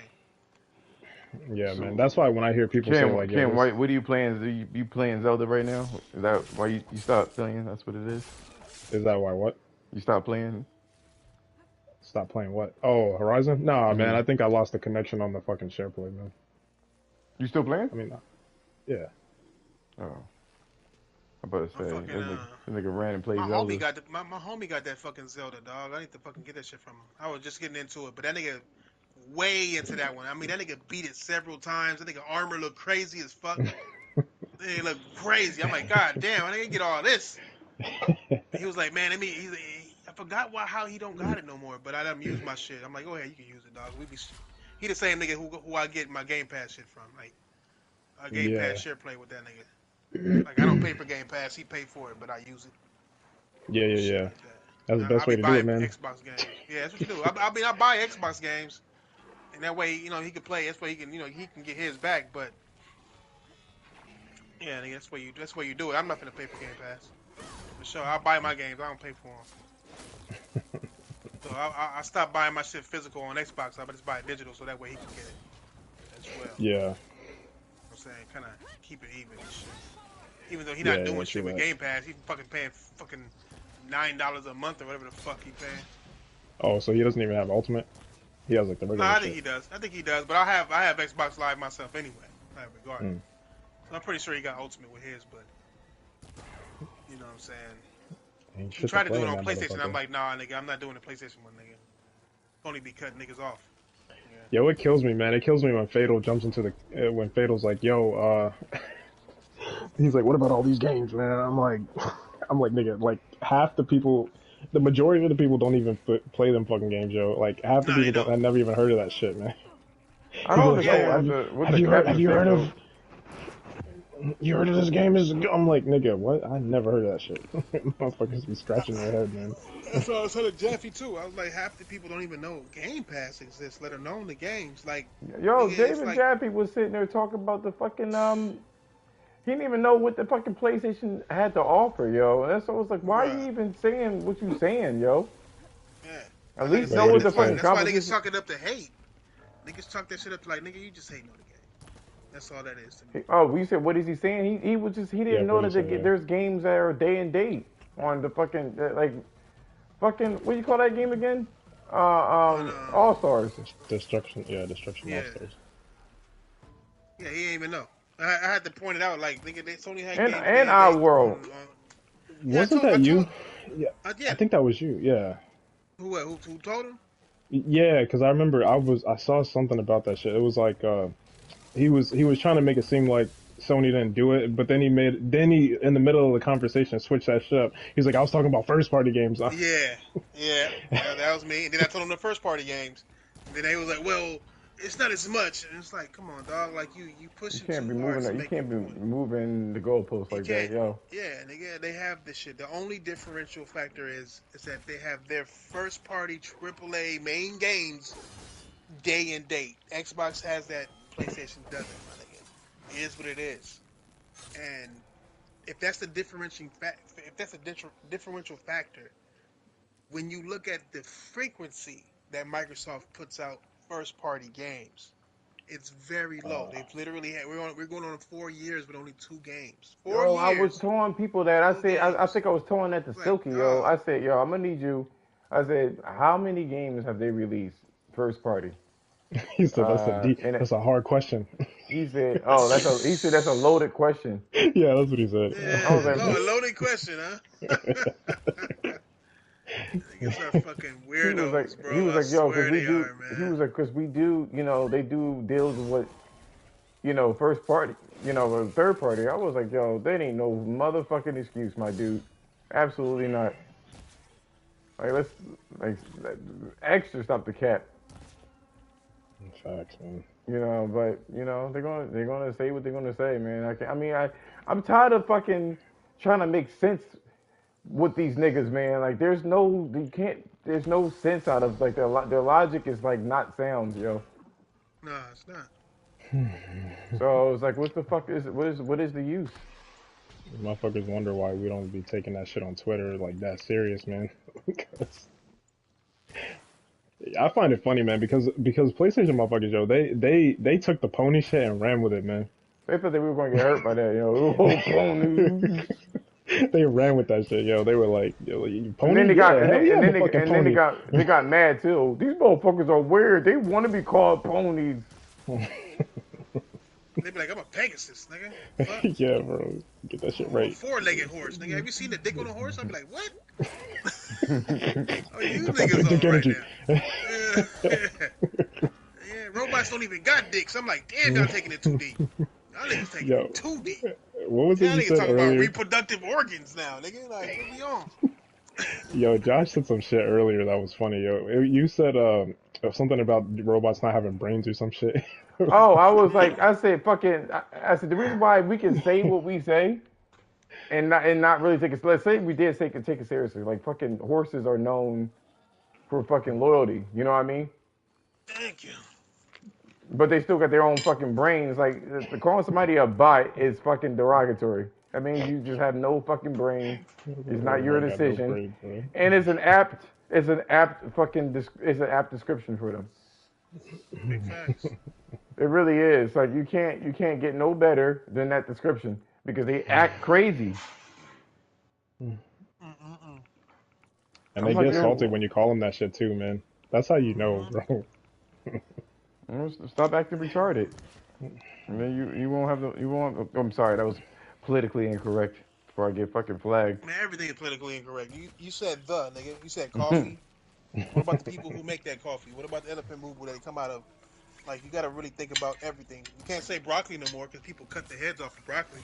Yeah, man. so That's why when I hear people say like, "Yo, Ken, this," what are you playing? You playing Zelda right now? Is that why you stopped playing? That's what it is. is that why what? You stopped playing. Stop playing what? Oh, Horizon? Nah, man. Hmm. I think I lost the connection on the fucking SharePlay, man. You still playing? I mean, yeah. Oh, I'm about to I'm say fucking that nigga ran and played my homie Zelda. got my homie got that fucking Zelda, dog. I need to fucking get that shit from him. I was just getting into it, but that nigga way into that one. I mean, that nigga beat it several times. That nigga armor looked crazy as fuck. They look crazy. I'm like, God damn, I didn't get all this. He was like, man, I mean, I forgot how he don't got it no more, but I done used my shit. I'm like, go ahead, you can use it, dog. He the same nigga who I get my Game Pass shit from. Like, a Game Pass Yeah. share play with that nigga. Like, I don't pay for Game Pass, he paid for it, but I use it Yeah, and yeah, shit yeah. like that. That's the I best way be to do it, buying man. Xbox games. Yeah, that's what you do. I mean, I buy Xbox games, and that way, he can play. That's way he can get his back. But yeah, nigga, that's where you do it. I'm not gonna pay for Game Pass for sure. I buy my games. I don't pay for them. So I stopped buying my shit physical on Xbox. I just buy it digital so that way he can get it as well. Yeah. I'm saying, kind of keep it even and shit. Even though he not Yeah, yeah, doing true shit with that. Game Pass, he fucking paying fucking $9 a month or whatever the fuck he paying. Oh, so he doesn't even have Ultimate? He has like the No, regular I think shit. he does. I think he does. But I have Xbox Live myself anyway. Regardless, Mm. so I'm pretty sure he got Ultimate with his. But you know what I'm saying. Ain't He shit to tried to do play it in on that PlayStation. I'm motherfucker. like, nah, nigga, I'm not doing the PlayStation one, nigga. Only be cutting niggas off. Yeah. Yo, it kills me, man. It kills me when Fatal jumps into the when Fatal's like, "Yo, he's like, what about all these games, man?" I'm like, nigga, like half the people, the majority of the people don't even play them fucking games, yo. Like half the No, they people don't. don't. I never even heard of that shit, man. I He's don't like, "Oh, understand Yeah. what have the you heard? Have captain you said heard though. of? You heard of this game?" I'm like, nigga, what? I never heard of that shit. Motherfuckers be scratching their head, man. That's what I was telling Jeffy too. I was like, half the people don't even know Game Pass exists, let alone the games. Like, Yo, nigga, it's David like, Jappy was sitting there talking about the fucking He didn't even know what the fucking PlayStation had to offer, yo. And so I was like, why are bruh, you even saying what you saying, yo? yeah. At Like I least Wait, know said, what? what the that's why fucking Wait. that's why niggas competition. chalk it up to hate. Niggas chalk that shit up to like, nigga, you just hating on the game. That's all that is to me. Oh, we said, what is he saying? He was just he Yeah, didn't know what do you that say? Yeah. there's games that are day and date on the fucking like fucking what do you call that game again? On All Stars. Destruction. Yeah, Destruction All yeah, Stars. yeah, he ain't even know. I had to point it out, like, nigga, they Sony had games day And and Our date World. on. Yeah, Wasn't that I told, you? Yeah, yeah. I think that was you. Yeah. Who told him? Yeah, because I remember I saw something about that shit. It was like he was trying to make it seem like Sony didn't do it, but then he in the middle of the conversation switched that shit up. He's like, I was talking about first party games. Yeah, yeah, that was me. And then I told him the first party games. And then they was like, well, it's not as much. And it's like, come on, dog. Like you You pushing can't too be hard moving to that. You make your can't be point. moving the goalposts You like that, can't. yo. Yeah, nigga, they have this shit. The only differential factor is that they have their first party AAA main games day and date. Xbox has that. PlayStation doesn't, my nigga. It is what it is. And if that's the differential factor, when you look at the frequency that Microsoft puts out first party games, It's very low. They've literally we're going on 4 years, but only 2 games. Four Yo, I was years, telling people that. I two said, I games. think I was telling that to It's like, Silky, yo. dog. I said, yo, I'm gonna need you. I said, how many games have they released first party? He said And that's a hard question. he said, oh, he said that's a loaded question. Yeah, that's what he said. I was Yeah, like, loaded question, huh? Niggas are fucking weirdos, he bro. was I like, yo, because swear we they do. are, He man. was like, because we do, they do deals with, first party, with third party. I was like, yo, that ain't no motherfucking excuse, my dude. Absolutely not. Like, let's like extra stop the cap. Facts, man. But they're gonna say what they're gonna say, man. I'm tired of fucking trying to make sense with these niggas, man. Like there's no sense out of like their logic is like not sound, yo. Nah, it's not. So it's like, what the fuck is what is the use? Motherfuckers wonder why we don't be taking that shit on Twitter like that serious, man. I find it funny, man, because PlayStation motherfuckers, yo, they took the pony shit and ran with it, man. They thought that we were gonna get hurt by that, yo. Oh, ponies. They ran with that shit, yo. They were like, yo, And then pony, yeah, hell yeah, and I'm then a fucking they pony. got mad too. These motherfuckers are weird. They want to be called ponies. They be like, I'm a Pegasus, nigga. Fuck. Yeah, bro, get that shit I'm a right. four-legged horse, nigga. Have you seen the dick on a horse? I'm like, what? Oh, you Get that niggas big dick on right energy. now. Yeah. Yeah, robots don't even got dicks. I'm like, damn, y'all taking it too deep. Y'all niggas taking Yo, it too deep. what was it Y'all you niggas said talking about earlier? reproductive organs now, nigga. Like, what we on? Yo, Josh said some shit earlier that was funny, yo. You said something about robots not having brains or some shit. Oh, I said fucking. I said the reason why we can say what we say and not really take it. Let's say we did take it seriously. Like fucking horses are known for fucking loyalty. You know what I mean? Thank you. But they still got their own fucking brains. Like calling somebody a bot is fucking derogatory. That means you just have no fucking brain. It's not your Robot got no decision, brains, bro. and it's an apt description for them. Big facts. It really is. Like you can't get no better than that description because they act crazy. Mm-mm-mm. And I'm they like, get salty yo, when you call them that shit too, man. That's how you know, Mm-hmm. bro. stop acting retarded. And then you won't have the you won't. Oh, I'm sorry, that was politically incorrect. Before I get fucking flagged. Man, everything is politically incorrect. You said the, nigga. You said coffee. What about the people who make that coffee? What about the elephant movement that they come out of? Like, you got to really think about everything. You can't say broccoli no more because people cut the heads off of broccoli.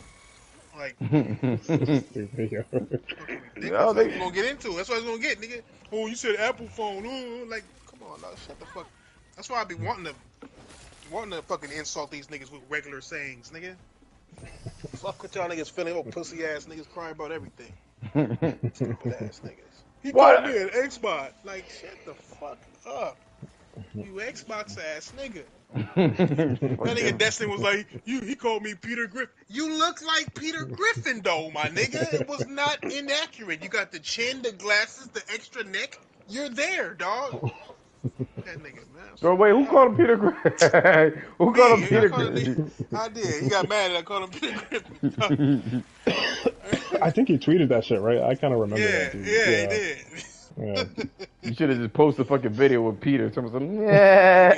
Like, So stupid, yo. fucking ridiculous. No, That's what they. we're going to get into. That's what it's going to get, nigga. Oh, you said Apple phone. Like, come on, dog. Shut the fuck. That's why I be wanting to fucking insult these niggas with regular sayings, nigga. Fuck what y'all niggas feeling. Oh, pussy ass niggas crying about everything. Stupid ass niggas. He called me What? an Xbox. Like, shut the fuck up. You Xbox ass nigga. That nigga Fucking. Destin was like, he called me Peter Griffin. You look like Peter Griffin though, my nigga. It was not inaccurate. You got the chin, the glasses, the extra neck. You're there, dog. That nigga, man. So wait, who called him Peter Griffin? Who called him Me, I Peter called him. Griffin? I did. He got mad that I called him Peter Griffin. Dog. I think he tweeted that shit, right? I kind of remember Yeah, that, dude. yeah, he Yeah, did. yeah. You should have just posted a fucking video with Peter. Someone said, yeah.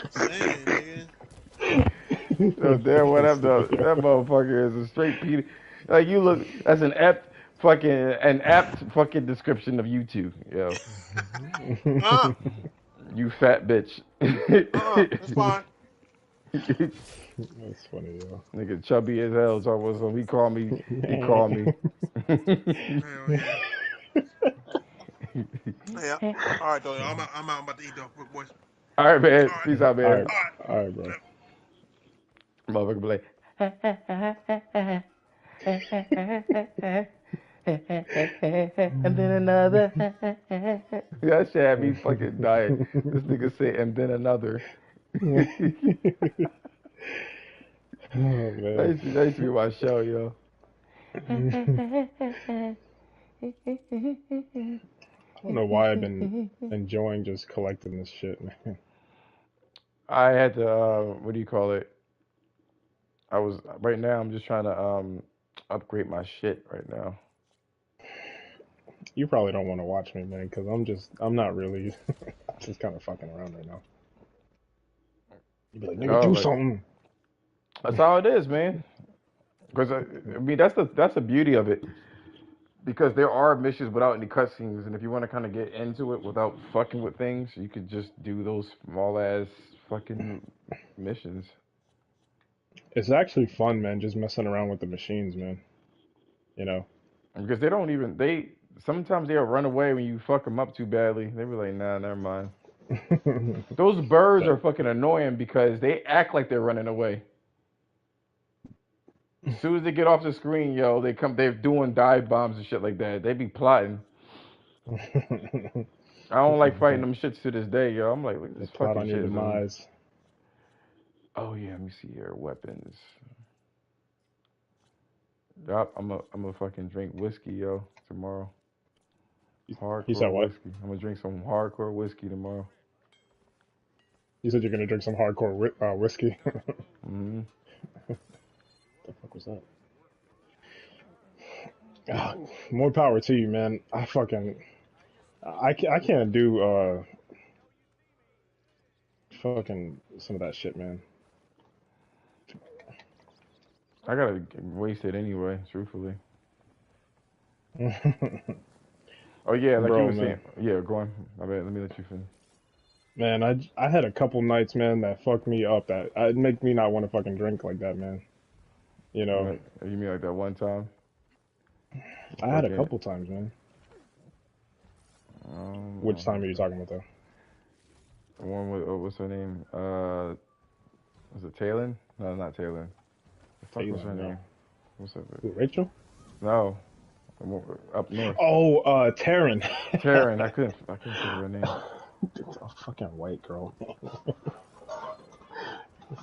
Saying, nigga. So damn, what up, though? Stupid, That yo. motherfucker is a straight Peter. Like you look, that's an apt fucking description of you two, yo. Uh, You fat bitch. That's fine. That's funny, yo. Nigga chubby as hell. So he called me. Hell yeah. Yeah. All right, though. I'm out. I'm about to eat, though, boys. All right, man. All right. Peace out, All man. right, All all right, bro. right. Motherfucker be like, and then another. That shit had me fucking dying. This nigga said, and then another. Oh man. That used to be my show, yo. I don't know why I've been enjoying just collecting this shit, man. I had to what do you call it? I was right now. I'm just trying to upgrade my shit right now. You probably don't want to watch me, man, because I'm not really, I'm just kind of fucking around right now. You be like, nigga, Oh, do like something. that's how it is, man. Because I mean, that's the beauty of it. Because there are missions without any cutscenes, and if you want to kind of get into it without fucking with things, you could just do those small ass fucking missions. It's actually fun, man, just messing around with the machines, man. You know. Because they don't even they sometimes they'll run away when you fuck them up too badly. They be like, nah, never mind. Those birds are fucking annoying because they act like they're running away. As soon as they get off the screen, yo, they're doing dive bombs and shit like that. They be plotting. I don't like fighting them shits to this day, yo. I'm like, look at They this plot fucking on your shit. demise. Oh yeah, let me see here. Weapons. Yup, I'm a fucking drink whiskey, yo, tomorrow. You said Hardcore what? whiskey. I'm gonna drink some hardcore whiskey tomorrow. You said you're gonna drink some hardcore whiskey. Hmm. What the fuck was that? Ah, more power to you, man. I can't do fucking some of that shit, man. I gotta waste it anyway, truthfully. Oh yeah, like you Bro, were saying. man. Yeah, go on. I bet. Let me let you finish. Man, I had a couple nights, man, that fucked me up. That it make me not want to fucking drink like that, man. You know, You mean like that one time? I had a Fucking. couple times, man. Which time are you Um, talking about, though? the one with what's her name? Was it Taylor? No, not Taylor. The fuck was Taylor, her no. name? What's her? Who, Rachel? No, up north. Oh, Taryn. Taryn. I couldn't think of her name. A fucking white girl.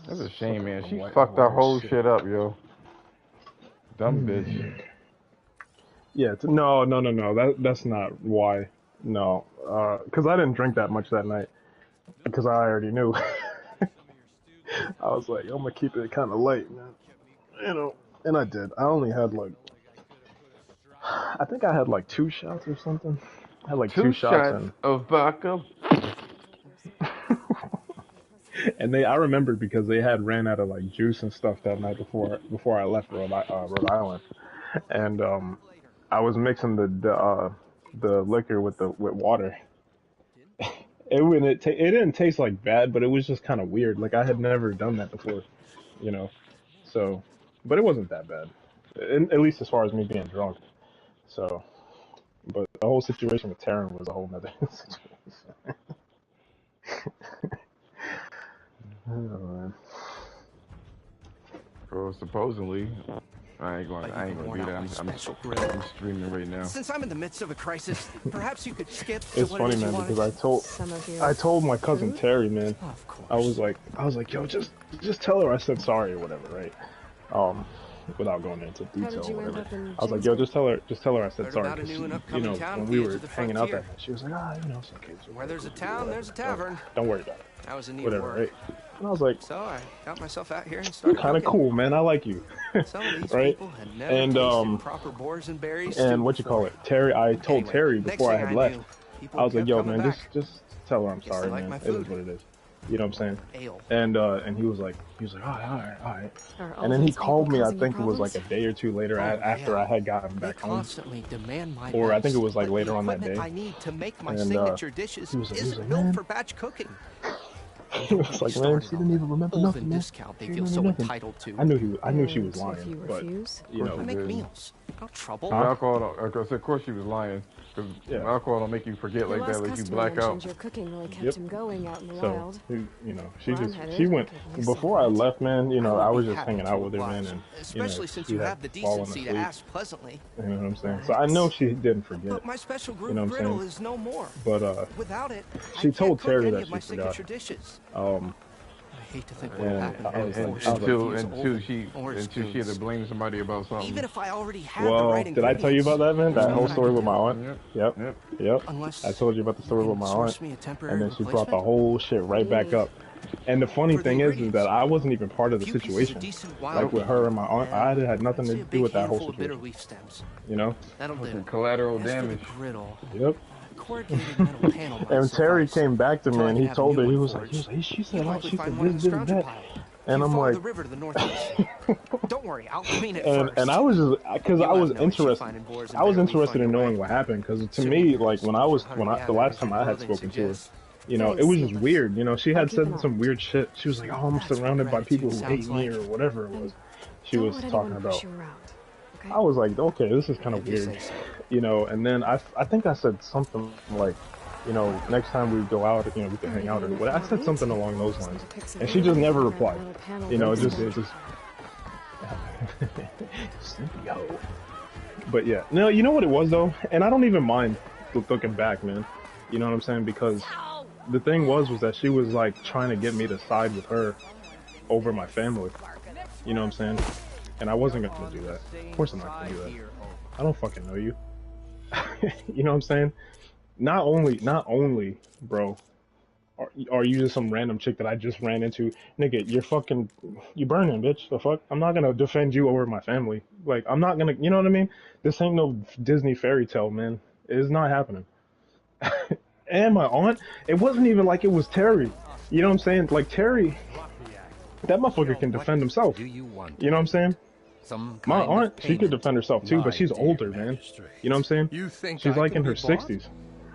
That's a shame, man. Fucking She white, fucked our white as whole shit. shit up, yo. Dumb bitch. Yeah, no, no, no, no. That's not why. No, because I didn't drink that much that night because I already knew. I was like, I'm gonna keep it kind of light, man. You know, and I did. I only had like, I think I had like 2 shots or something. I had like two Two shots shots and of vodka. and I remembered because they had ran out of like juice and stuff that night before I left Rhode Island, and I was mixing the liquor with water. It didn't taste like bad, but it was just kind of weird. Like I had never done that before, you know. So, but it wasn't that bad, at least as far as me being drunk. So, but the whole situation with Taryn was a whole nother situation. Oh, man. Well, supposedly, I ain't gonna do that. I'm streaming right now. Since I'm in the midst of a crisis, perhaps you could skip to It's what it funny, is you man, wanted. because I told my cousin food? Terry, man. Of course. I was like, yo, just tell her I said sorry or whatever, right? Um, without going into detail or whatever. I was like, yo, just tell her I said Heard sorry. about a 'Cause new and you upcoming know, town when at we the edge were of the hanging out that frontier. night, she was like, you know, it's okay. It's okay, Where there's a whatever, town, there's a tavern. Don't worry about it. That was a neat Whatever, word. right? And I was like, So I got myself out here and you're started kind of cooking. cool, man. I like you. Some of these Right? people had never And tasted proper boars and berries and stew what you call before. it? Terry, I told Anyway, Terry next before I thing had I left. knew, people I was like, kept yo, coming man, back. just tell her I'm Guess they sorry, like man. my It is food. what it is. You know what I'm saying? Ale. And he was like, all right. Are all And then he these people called me. I causing you think it was like problems? a day or two later Oh, after yeah. I had gotten They back home, constantly demand my or I think it best, was like but later the on that equipment day. I need to make my And signature dishes he was like, isn't built man, for batch cooking. he was like, man, she didn't even remember nothing, man. Discount they She feel didn't so remember nothing. entitled to. I knew she And was if lying, you but refuse? you know, I make did. meals. No trouble. Huh? Alcohol don't, of course she was lying. Because Yeah. alcohol don't make you forget Your like that, last like you customer black out. mentioned your cooking really kept Yep. him going out in the So wild. you know, Where I'm headed, she I'm went taking you before I somewhere. left, man. You know, would I be was just happy hanging to out with her, oblige, man, and especially since she you had have the fallen decency to asleep. ask pleasantly. You know what I'm saying? So I know she didn't forget. But my special You group know what I'm griddle saying? is no more. But Without it, she I told can't cook Terry any that of she my forgot. signature dishes. I hate to think what will And happen I when was I'm like, forced to Until refuse until oven she or until she had to spoons. blame somebody about something. Even if I already had the well, right did I tell you ingredients, about that, man? there's That whole nothing I story can with do. my aunt? Yep. Yep. I Unless told you about the you story can with my source aunt, me a and temporary then she brought the replacement. whole shit right back up. And the funny For the thing is ingredients. that I wasn't even part of the Few pieces of situation. decent wild Like with her and my aunt, I had nothing to I'd say a do big with that whole handful of bitter situation. leaf stems. You know? That'll do. Fucking collateral As for the damage. griddle, Yep. a corrugated metal panel might And Terry suffice. came back to Until me I and can he have a told new her, he one was like, forged. she said, You'd oh, likely she find said one in this, the this, scrounger that. pile. And You I'm follow like, the river to the northeast. Don't worry, I'll clean it and first. I was just, because I You'll was have no issue interested. finding boars and I was bitter leaf interested on in your knowing way. what happened because to Assuming me, you're like smart the last time I had clothing spoken to her, suggests. you know, Thanks, it was just Lucas. weird. You know, she I'll had keep an said eye some out. weird shit. She was like, "Oh, I'm That's what surrounded by people who gratitude hate sounds me," like. or whatever it was. She Don't was let talking anyone about. push you around. Okay? I was like, okay, this is kind of If you weird, say so. you know. And then I think I said something like, you know, next time we go out, you know, we can hang out or whatever. I said something along those lines, and she just never replied. You know, it just sleepy hoe. But yeah, no, you know what it was though, and I don't even mind looking back, man. You know what I'm saying? Because the thing was that she was like trying to get me to side with her over my family. You know what I'm saying? And I wasn't gonna do that. Of course I'm not gonna do that. I don't fucking know you. You know what I'm saying? Not only, bro, are you just some random chick that I just ran into? Nigga, you burning, bitch. The fuck? I'm not gonna defend you over my family. Like, I'm not gonna, you know what I mean? This ain't no Disney fairy tale, man. It is not happening. And my aunt, it wasn't even like it was Terry. You know what I'm saying? Like, Terry, that motherfucker can defend himself. You know what I'm saying? My aunt, she could defend herself too, but she's older, man. You know what I'm saying? She's like in her 60s.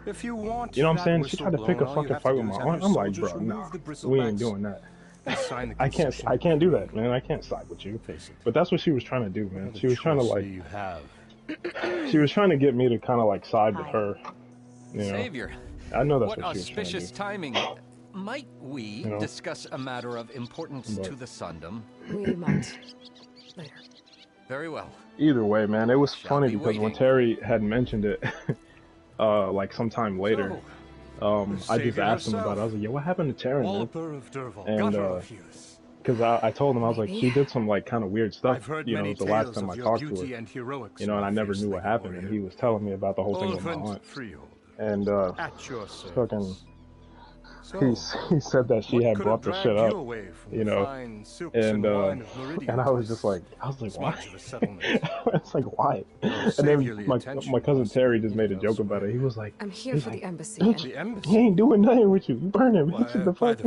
If you want, you know what I'm saying? She tried to pick a fucking fight with my aunt. I'm like, bro, nah, we ain't doing that. I can't do that, man. I can't side with you. But that's what she was trying to do, man. She was trying to like, she was trying to get me to kind of like side with her. You know? Savior, I know that's what what she was trying to auspicious do. timing. Might we discuss a matter of importance to the Sundom? We might. Later. Very well. Either way, man, it was funny be because when waiting. Terry had mentioned it, like sometime later, I just asked him about it. I was like, yo, what happened to Terry, man? And because I told him, I was like, she did some like kind of weird stuff. You know, it was the last time I talked to her. You know, and I never knew what happened. And he was telling me about the whole thing with my aunt. And fucking, he said that she had brought the shit up, you know, and I was just like, why? It's like, why? And then my cousin Terry just made a joke about it. He was like, I'm here for the embassy. bitch, he ain't doing nothing with you. You burn him. The fuck?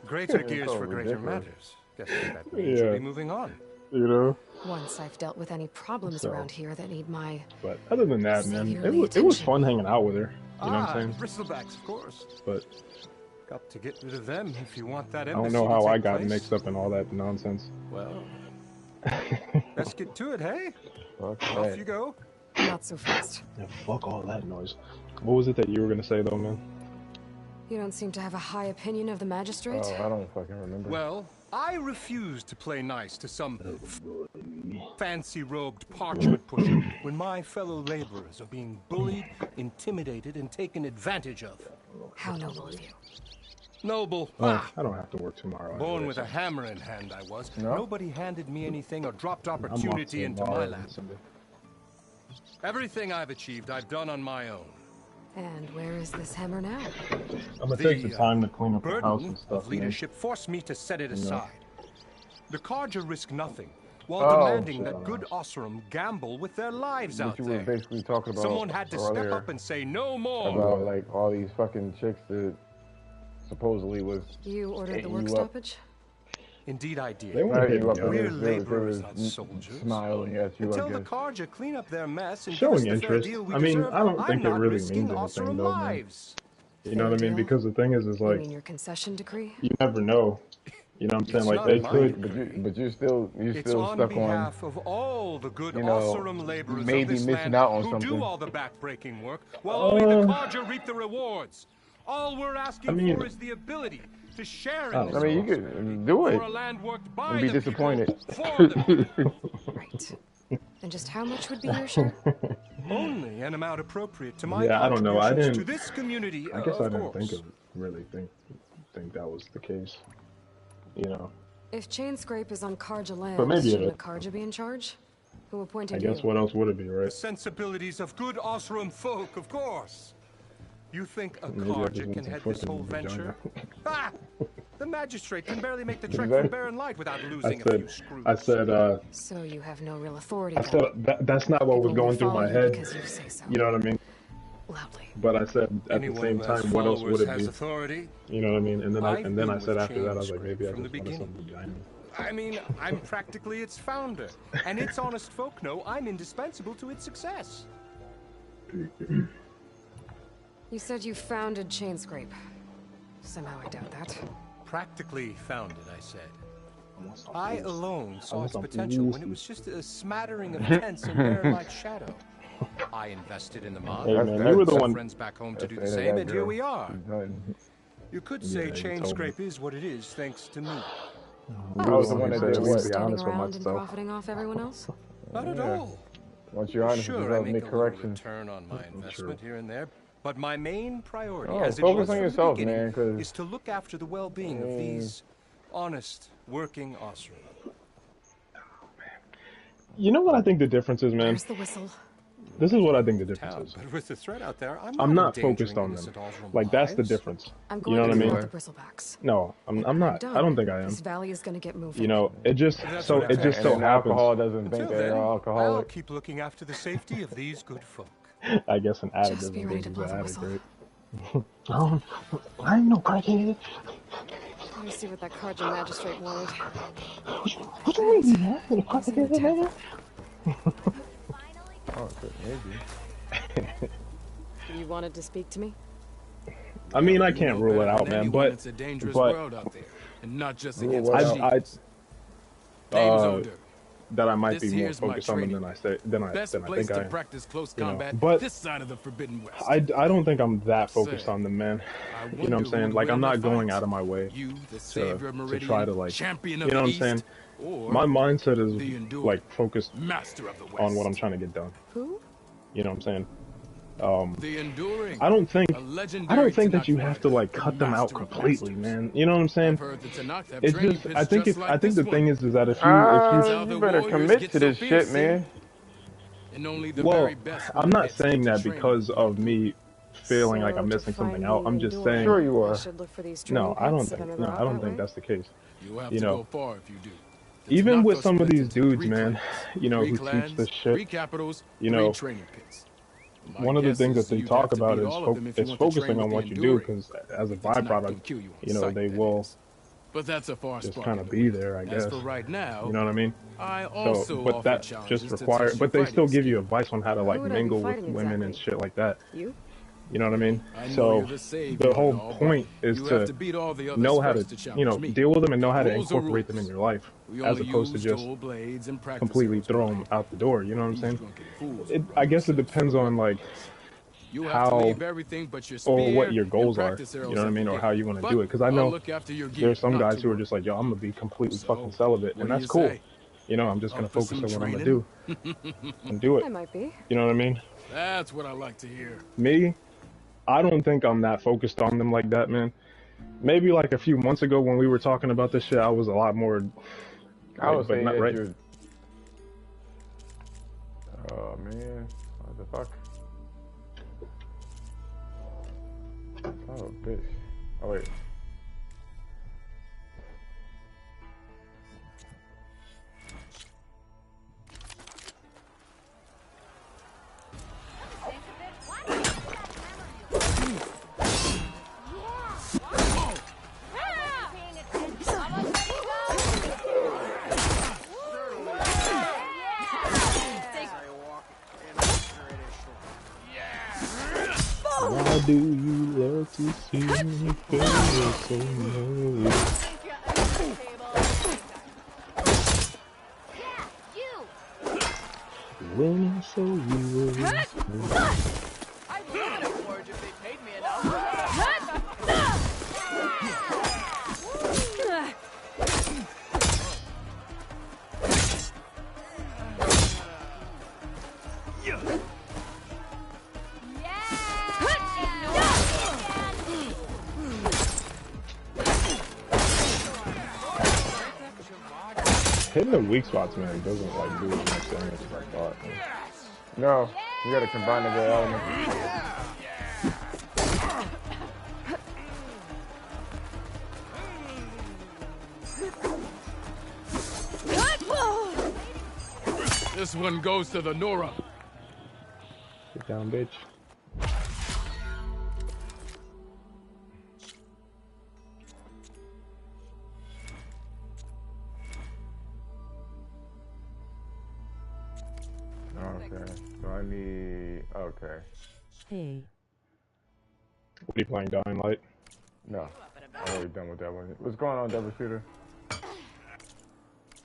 Greater gears for greater matters. Guess that means we'll be moving on. You know. Once I've dealt with any problems around here that need my. But other than that, man, it was fun hanging out with her. You know what I'm saying? Bristlebacks, of course. But got to get rid of them if you want that. I don't know how I got mixed up in all that nonsense. Well, let's get to it, hey? Okay. Off you go. Not so fast. Yeah, fuck all that noise. What was it that you were gonna say, though, man? You don't seem to have a high opinion of the magistrate. Oh, I don't fucking remember. Well, I refuse to play nice to some fancy-robed parchment pusher when my fellow laborers are being bullied, intimidated, and taken advantage of. How noble of you. Noble. I don't have to work tomorrow. Born with a hammer in hand, I was. No? Nobody handed me anything or dropped opportunity into my lap. Everything I've achieved, I've done on my own. And where is this hammer now? I'm gonna take the time to clean up the house and Burden stuff. of leadership forced me to set it aside. The Carja risk nothing, while Oh, demanding shit. that good Osram gamble with their lives out What you were there. basically talking about Someone had to step earlier up and say no more. about like all these fucking chicks that supposedly was You ordered the hitting work you up. stoppage? Indeed, I did. They weren't hitting you up. me up. We're They laborers, was not soldiers. smiling at you, Until I the guess. Carja clean up their mess and Showing give us the fair interest. deal we I mean, deserve, I don't I'm think it not really risking means anything, Osram though, man. lives. You know what I mean? Fair deal. Because the thing is You like, mean your concession decree? you never know. You know what I'm saying? It's Like, not they mine. could. But you're still It's on stuck on. behalf of all the good you know, Osram laborers maybe of this missing land out on who something. do all the backbreaking work, while only the Carja reap the rewards. All we're asking I mean, for is the ability to share I in this I mean, you prosperity could do it for a land worked by and be the disappointed. people, for the people. Right. And just how much would be your share? Only an amount appropriate to my Yeah, I don't know. I contributions didn't. to this community. I guess of I didn't course. really think that was the case. You know. If chain scrape is on Karja land, But maybe it shouldn't is. a Karja be in charge? Who appointed I guess you? what else would it be, The right? sensibilities of good Osram folk, of course. You think a Maybe I just Carja want can some head this fucking whole venture? vagina. Ah! The magistrate can barely make the trek Exactly. from Barren Light without I losing a said, few screws. I said, So you have no real authority I said then. that's not what was People will going through follow my you head. because you say so. You know what I mean? Loudly. But I said at the Anyone same who has time, what else would followers it has be? authority. You know what I mean? And then I've I been said with after that, I was like, Chainscrape maybe I from just the wanted some beginning. vagina. I mean, I'm practically its founder, and its honest folk know I'm indispensable to its success. You said you founded Chainscrape. Somehow I doubt that. Practically founded, I said. I alone saw its potential when it was just a smattering of tents in Barren Light shadow. I invested in the mod. Hey, man, you were the one. Friends back home to do the same, and here we are. You could say Yeah, you told me. Chainscrape is what it is thanks to me. I was the one that did what? Standing honest with around and myself. profiting off everyone else? Not at Yeah. all. Once you're honest with Sure, I yourself, make make a little corrections. return on my investment here and there, but my main priority, Oh, as it focus was on from yourself, the beginning, man, 'cause, is to look after the well-being of these honest, working Osram. You know what I think the difference is, man? Where's the whistle? This is what I think the difference is. But with the threat out there, I'm not endangering focused on them. innocent Osram Like, that's the lives. difference. I'm You going know to what I clear mean? out the bristlebacks. No, I'm not. done. I don't think I am. This valley is gonna get moving. You know, it just That's so what it I just think. so And alcohol happens. doesn't think Until they're then, I'll alcoholic. keep looking after the safety of these good folk. I guess an addict Just be doesn't ready think to he's blow an the addict, whistle. right? I ain't no crackhead. Let me see what that Carja magistrate wanted. What do you mean, man? You He's in the crackhead? Oh, shit, maybe. You wanted to speak to me? I mean, I can't rule it out, man. But it's a dangerous but world out there, and not just Rule against what machines. I Name's Odor. that I might This be more here's my focused on them training. than I say than I Best think place I to am. practice close You know, combat but this side of the Forbidden West. I don't think I'm that focused Say, on them, man. I You know what I'm wonder saying? who'd Like, I'm win the not going fight. out of my way You, the savior of to Meridian, try to, like, champion you of know the what I'm East, saying? or My mindset the is enduring like focused master of the West. on what I'm trying to get done. Who? You know what I'm saying? The enduring. I don't think a legendary that you Tanakh have to fighter, like the cut them out master of completely, masters. man. You know what I'm I've saying? heard the Tanakh have It's training just pits I think just if like I think this the one. thing is that if That's you how the You better warriors commit get to so this shit, fierce, man. And only the well, very best I'm not hits saying get that to train because with of you. me feeling like So, I'm to missing something find out. the I'm just enduring, saying Sure you I are. should look for these no, training I don't pits if think I'm no, ever I out don't that think way. that's the case. You have You to know, go far if you do. The even Tanakh with are some of split these into dudes, 3 man, clans, you know, 3 who teach clans, this 3 shit, capitals, you 3 know, training pits. My one of the guess things that is they you'd talk have to about beat is all of them if you want to focusing train on with what the you do, enduring. because as a If the Tanakh byproduct, don't kill you on you know, sight, they that will is. But that's a far just spark kind in of the be wind. there, I As guess. for right now, You know what I mean? I So, also but offer that challenges just to require, test your but they still fighting give you skill. advice on how to like Who would I be mingle with fighting women and exactly? shit like that. You? You know what I mean? I know So you're the savior the and whole all, but point is you have to to beat all the others know how to, first to challenge me. deal with them and know how to Rules are incorporate them in rules. your life, We as only opposed to use just dual blades and practice completely arrows throw per them blade. out the door. You know what I'm These saying? drunken fools I run guess it themselves depends through on like You have to how leave everything but your or what spear your and goals are. practice You arrows know what I at mean, the or gate. how you want to But do it. Because I I'll know look after your gear, there's some not guys to who are worry. just like, yo, I'm gonna be completely So, fucking celibate, what and do that's you cool. say? You know, I'm just gonna Up for focus some on what I'm gonna training? do and do it. I might be. You know what I mean? That's what I like to hear. Me, I don't think I'm that focused on them like that, man. Maybe like a few months ago when we were talking about this shit, I was a lot more. I would but say not that right. you're. Oh man, what the fuck? Oh bitch. Oh wait. Why do you love to see me fail so low? When I saw you were I'd live in a forge if they paid me enough. hitting the weak spots, man, it doesn't like do as much damage as I thought. Man. No, you gotta combine the good elements. This one goes to the Nora. Get down, bitch. Okay. So I need. Okay. Hey. What are you playing, Dying Light? No. I'm already done with that one. What's going on, Double Shooter?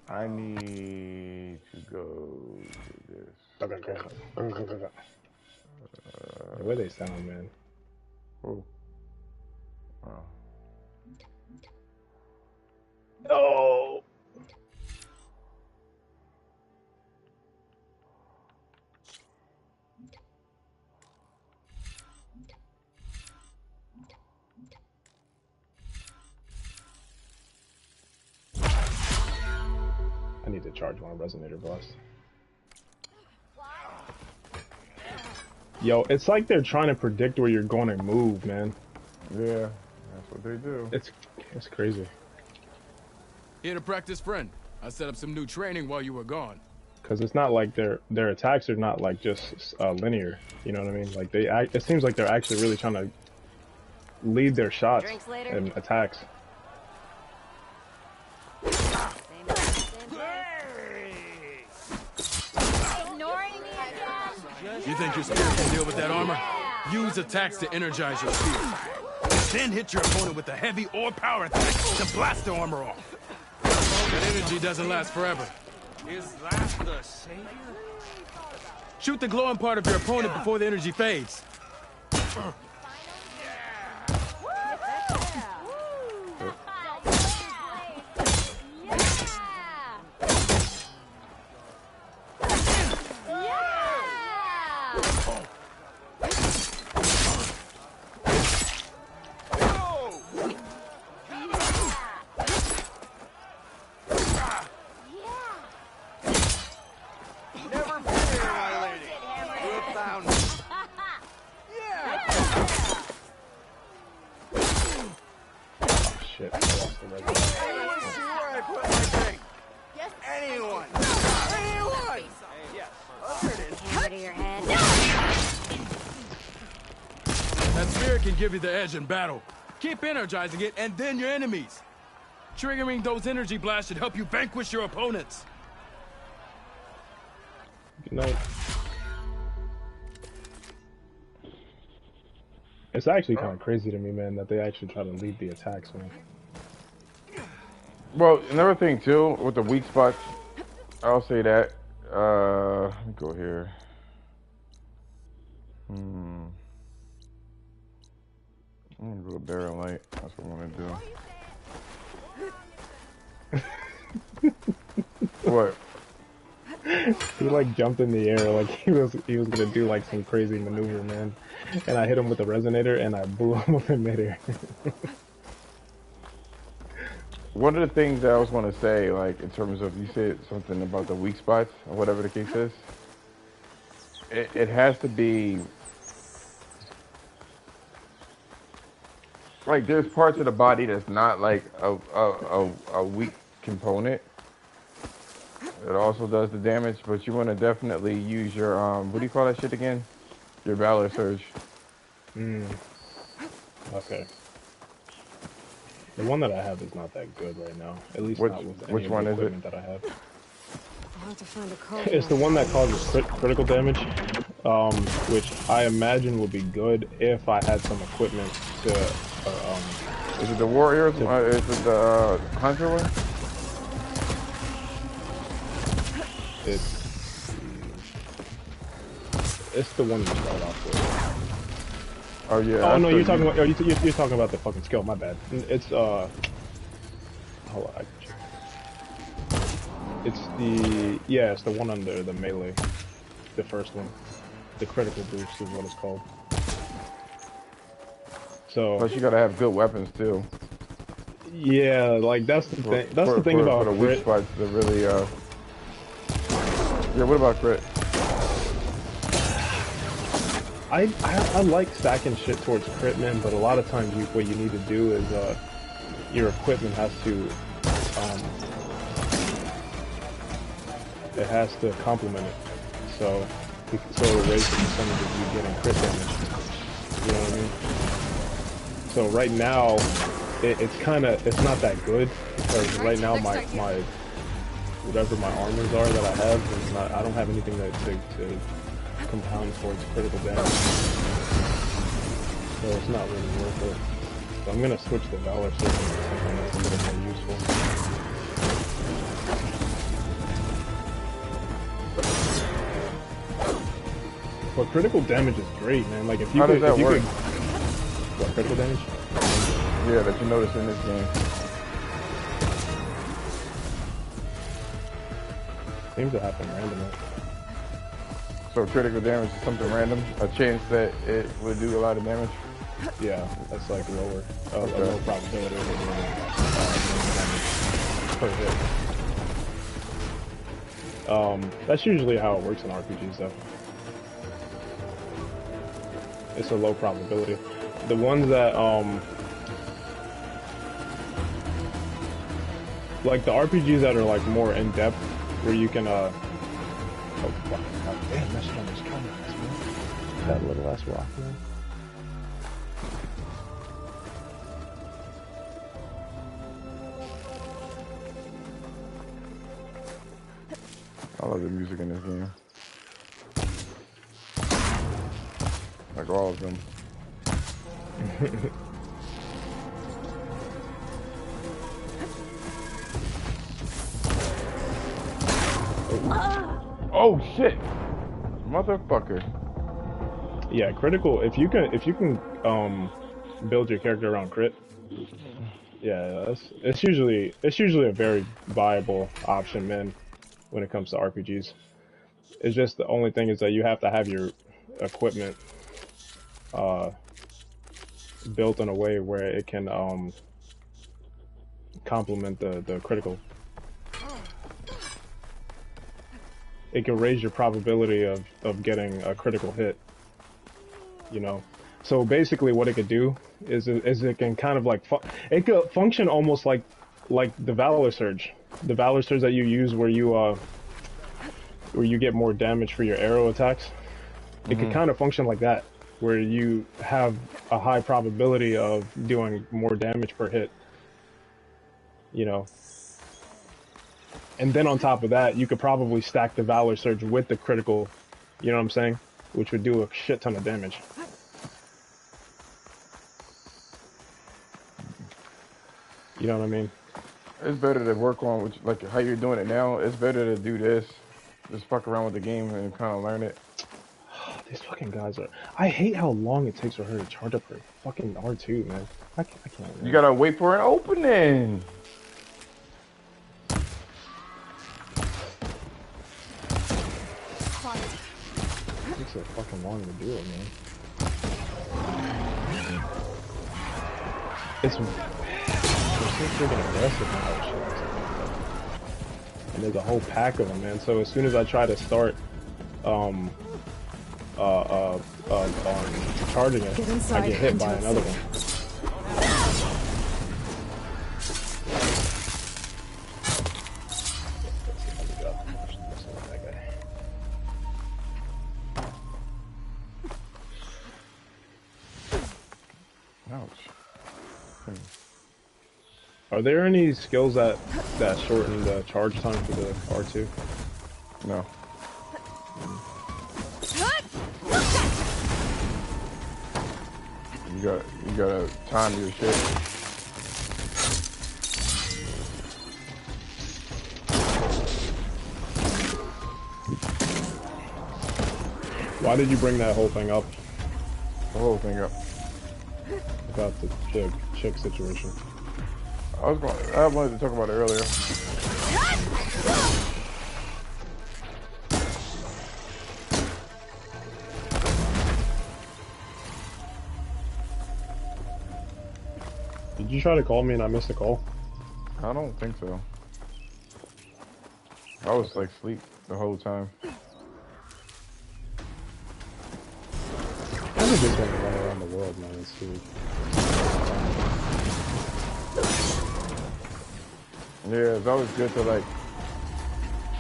I need to go to this. The way they sound, man. Oh. Oh. Oh! I need to charge my resonator blast. Yo, it's like they're trying to predict where you're going to move, man. Yeah, that's what they do. It's crazy. Here to practice, friend. I set up some new training while you were gone. Because it's not like their attacks are not like just linear. You know what I mean? Like it seems like they're actually really trying to lead their shots and attacks. You think your spear can deal with that armor? Use attacks to energize your spear. Then hit your opponent with a heavy or power attack to blast the armor off. That energy doesn't last forever. Is that the savior? Shoot the glowing part of your opponent before the energy fades. Give you the edge in battle. Keep energizing it, and then your enemies. Triggering those energy blasts should help you vanquish your opponents. Good night. It's actually kind of crazy to me, man, that they actually try to lead the attacks, man. Well, another thing too with the weak spots, I'll say that. Let me go here. I'm gonna go barrel light. That's what I'm gonna do. What? He like jumped in the air like he was gonna do like some crazy maneuver, man. And I hit him with the resonator and I blew him up in midair. One of the things that I was gonna say, like in terms of you said something about the weak spots or whatever the case is, it has to be. Like, there's parts of the body that's not like a weak component. It also does the damage, but you want to definitely use your what do you call that shit again? Your Valor Surge. Okay. The one that I have is not that good right now. At least not with any which of one the is equipment it? that I have. I'll have to find a code. It's the one that causes critical damage, which I imagine would be good if I had some equipment to. Is it the Warriors? Is it the Hunter one? It's the one you start off with. Oh yeah. Oh no, you're talking about you're talking about the fucking skill. My bad. It's hold on. It's the one under the melee, the first one, the critical boost is what it's called. So. Plus you gotta have good weapons too. Yeah, like that's the thing. That's the thing about the weak spots that really. Yeah. What about crit? I like stacking shit towards crit, man, but a lot of times what you need to do is your equipment has to it has to complement it. So it raises the percentage of you getting crit damage. You know what I mean? So right now, it's not that good because right now my whatever my armors are that I have, I don't have anything to compound towards critical damage. So it's not really worth it. So I'm gonna switch the Valor Surge to something that's a little more useful. But critical damage is great, man. Like if you could, what, critical damage? Yeah, that you notice in this game. Seems to happen randomly. So critical damage is something random, a chance that it would do a lot of damage. Yeah, that's like lower, a low probability of doing damage per hit. That's usually how it works in RPGs, though. It's a low probability. The ones that like the RPGs that are like more in depth, where you can oh fuck, damn, that shit almost killed me, man. That little ass rock, man. I love the music in this game. Like all of them. Oh shit! Motherfucker. Yeah, critical. If you can build your character around crit, yeah, it's usually a very viable option, man, when it comes to RPGs. It's just the only thing is that you have to have your equipment built in a way where it can complement the critical. It can raise your probability of getting a critical hit, you know. So basically what it could do is it can kind of like it could function almost like the Valor Surge. The Valor Surge that you use where you get more damage for your arrow attacks. It could kind of function like that, where you have a high probability of doing more damage per hit, you know. And then on top of that, you could probably stack the Valor Surge with the critical, you know what I'm saying? Which would do a shit ton of damage. You know what I mean? It's better to work on, which, like how you're doing it now, it's better to do this. Just fuck around with the game and kind of learn it. These fucking guys are... I hate how long it takes for her to charge up her fucking R2, man. I can't. Man. You gotta wait for an opening. It takes so fucking long to do it, man. They're so freaking aggressive now. And there's a whole pack of them, man. So as soon as I try to start on charging it, I get hit by another one. Are there any skills that shorten the charge time for the R2? No. You gotta time your shit. Why did you bring that whole thing up? The whole thing up. About the chick situation. I wanted to talk about it earlier. Did you try to call me and I missed the call? I don't think so. I was like asleep the whole time. I think just want to run around the world, man. It's stupid. Yeah, it's always good to like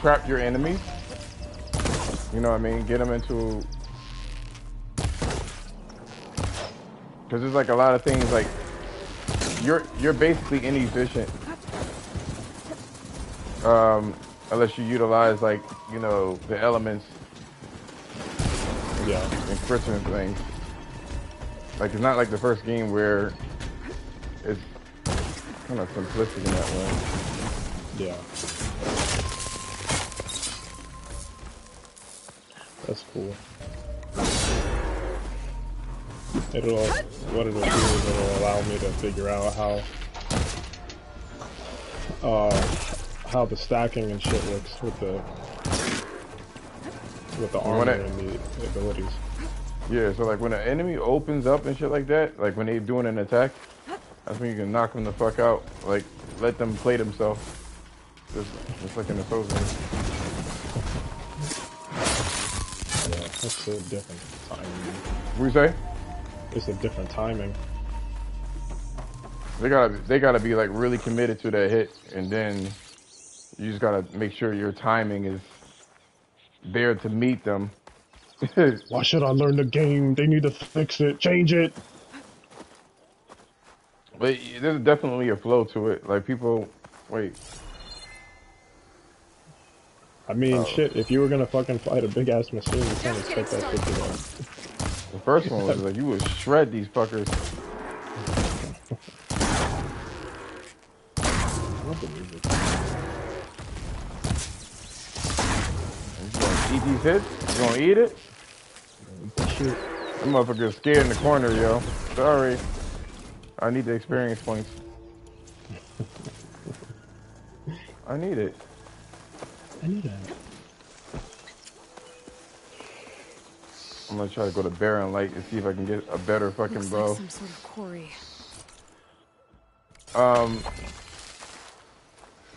trap your enemies. You know what I mean? Get them into... Because there's like a lot of things like... You're basically inefficient. Unless you utilize like, you know, the elements. Yeah. And Christian things. Like it's not like the first game where it's kind of simplistic in that way. Yeah. That's cool. What it'll do is it'll allow me to figure out how the stacking and shit works with the armor and the abilities. Yeah, so like when an enemy opens up and shit like that, like when they're doing an attack, that's when you can knock them the fuck out. Like, let them play themselves. Just like in the Souls game. Yeah, that's a different timing. What you say? It's a different timing. They gotta be like really committed to that hit, and then you just gotta make sure your timing is there to meet them. Why should I learn the game? They need to fix it, change it. But there's definitely a flow to it. Like people, wait. I mean, shit. If you were gonna fucking fight a big ass machine, you can't expect that shit to go. The first one was like you would shred these fuckers. You gonna eat these hits? You gonna eat it? Shoot. That motherfucker's scared in the corner, yo. Sorry. I need the experience points. I need it. I need that. I'm gonna try to go to Barren Light and see if I can get a better fucking Looks bow. like some sort of quarry.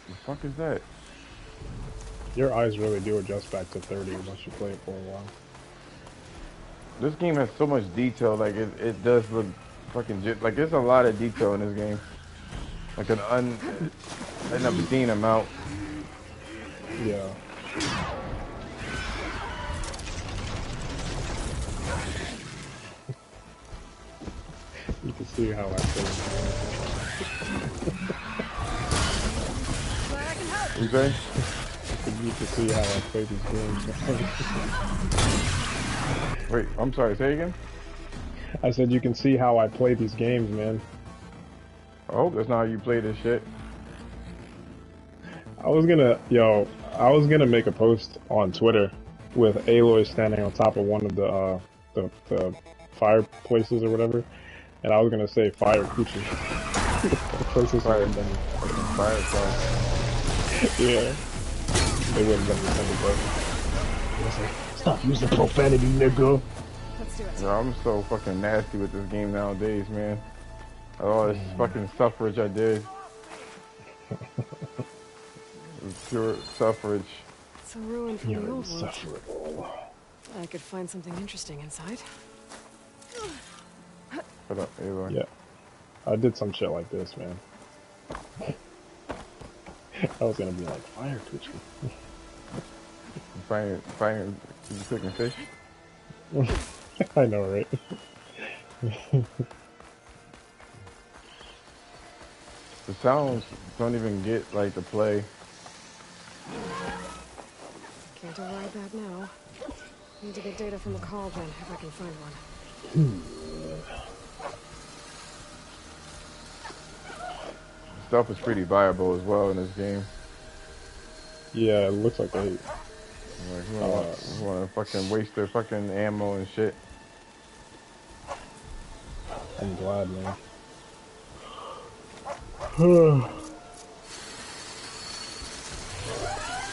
The fuck is that? Your eyes really do adjust back to 30 once you play it for a while. This game has so much detail, like it does look fucking like there's a lot of detail in this game. Like an unobscene amount. Yeah. You can see how I play. You say? You can see how I play these games. Wait, I'm sorry, say again? I said you can see how I play these games, man. I hope that's not how you play this shit. I was gonna make a post on Twitter with Aloy standing on top of one of the fireplaces or whatever, and I was gonna say fire coochie. Fire sauce. Yeah. They wouldn't let me send it, but stop using profanity, nigga. Let's do it. Yo, I'm so fucking nasty with this game nowadays, man. All this fucking suffrage I did. Pure suffrage. It's a ruin from You're the old world. insufferable. I could find something interesting inside. Shut up, Aloy. Yeah. I did some shit like this, man. I was gonna be like, fire coochie. Fire, you cooking fish? I know, right? The sounds don't even get like the play. Can't override that now. Need to get data from the cauldron if I can find one. Stuff is pretty viable as well in this game. Yeah, it looks like they... Like, who wanna fucking waste their fucking ammo and shit. I'm glad, man.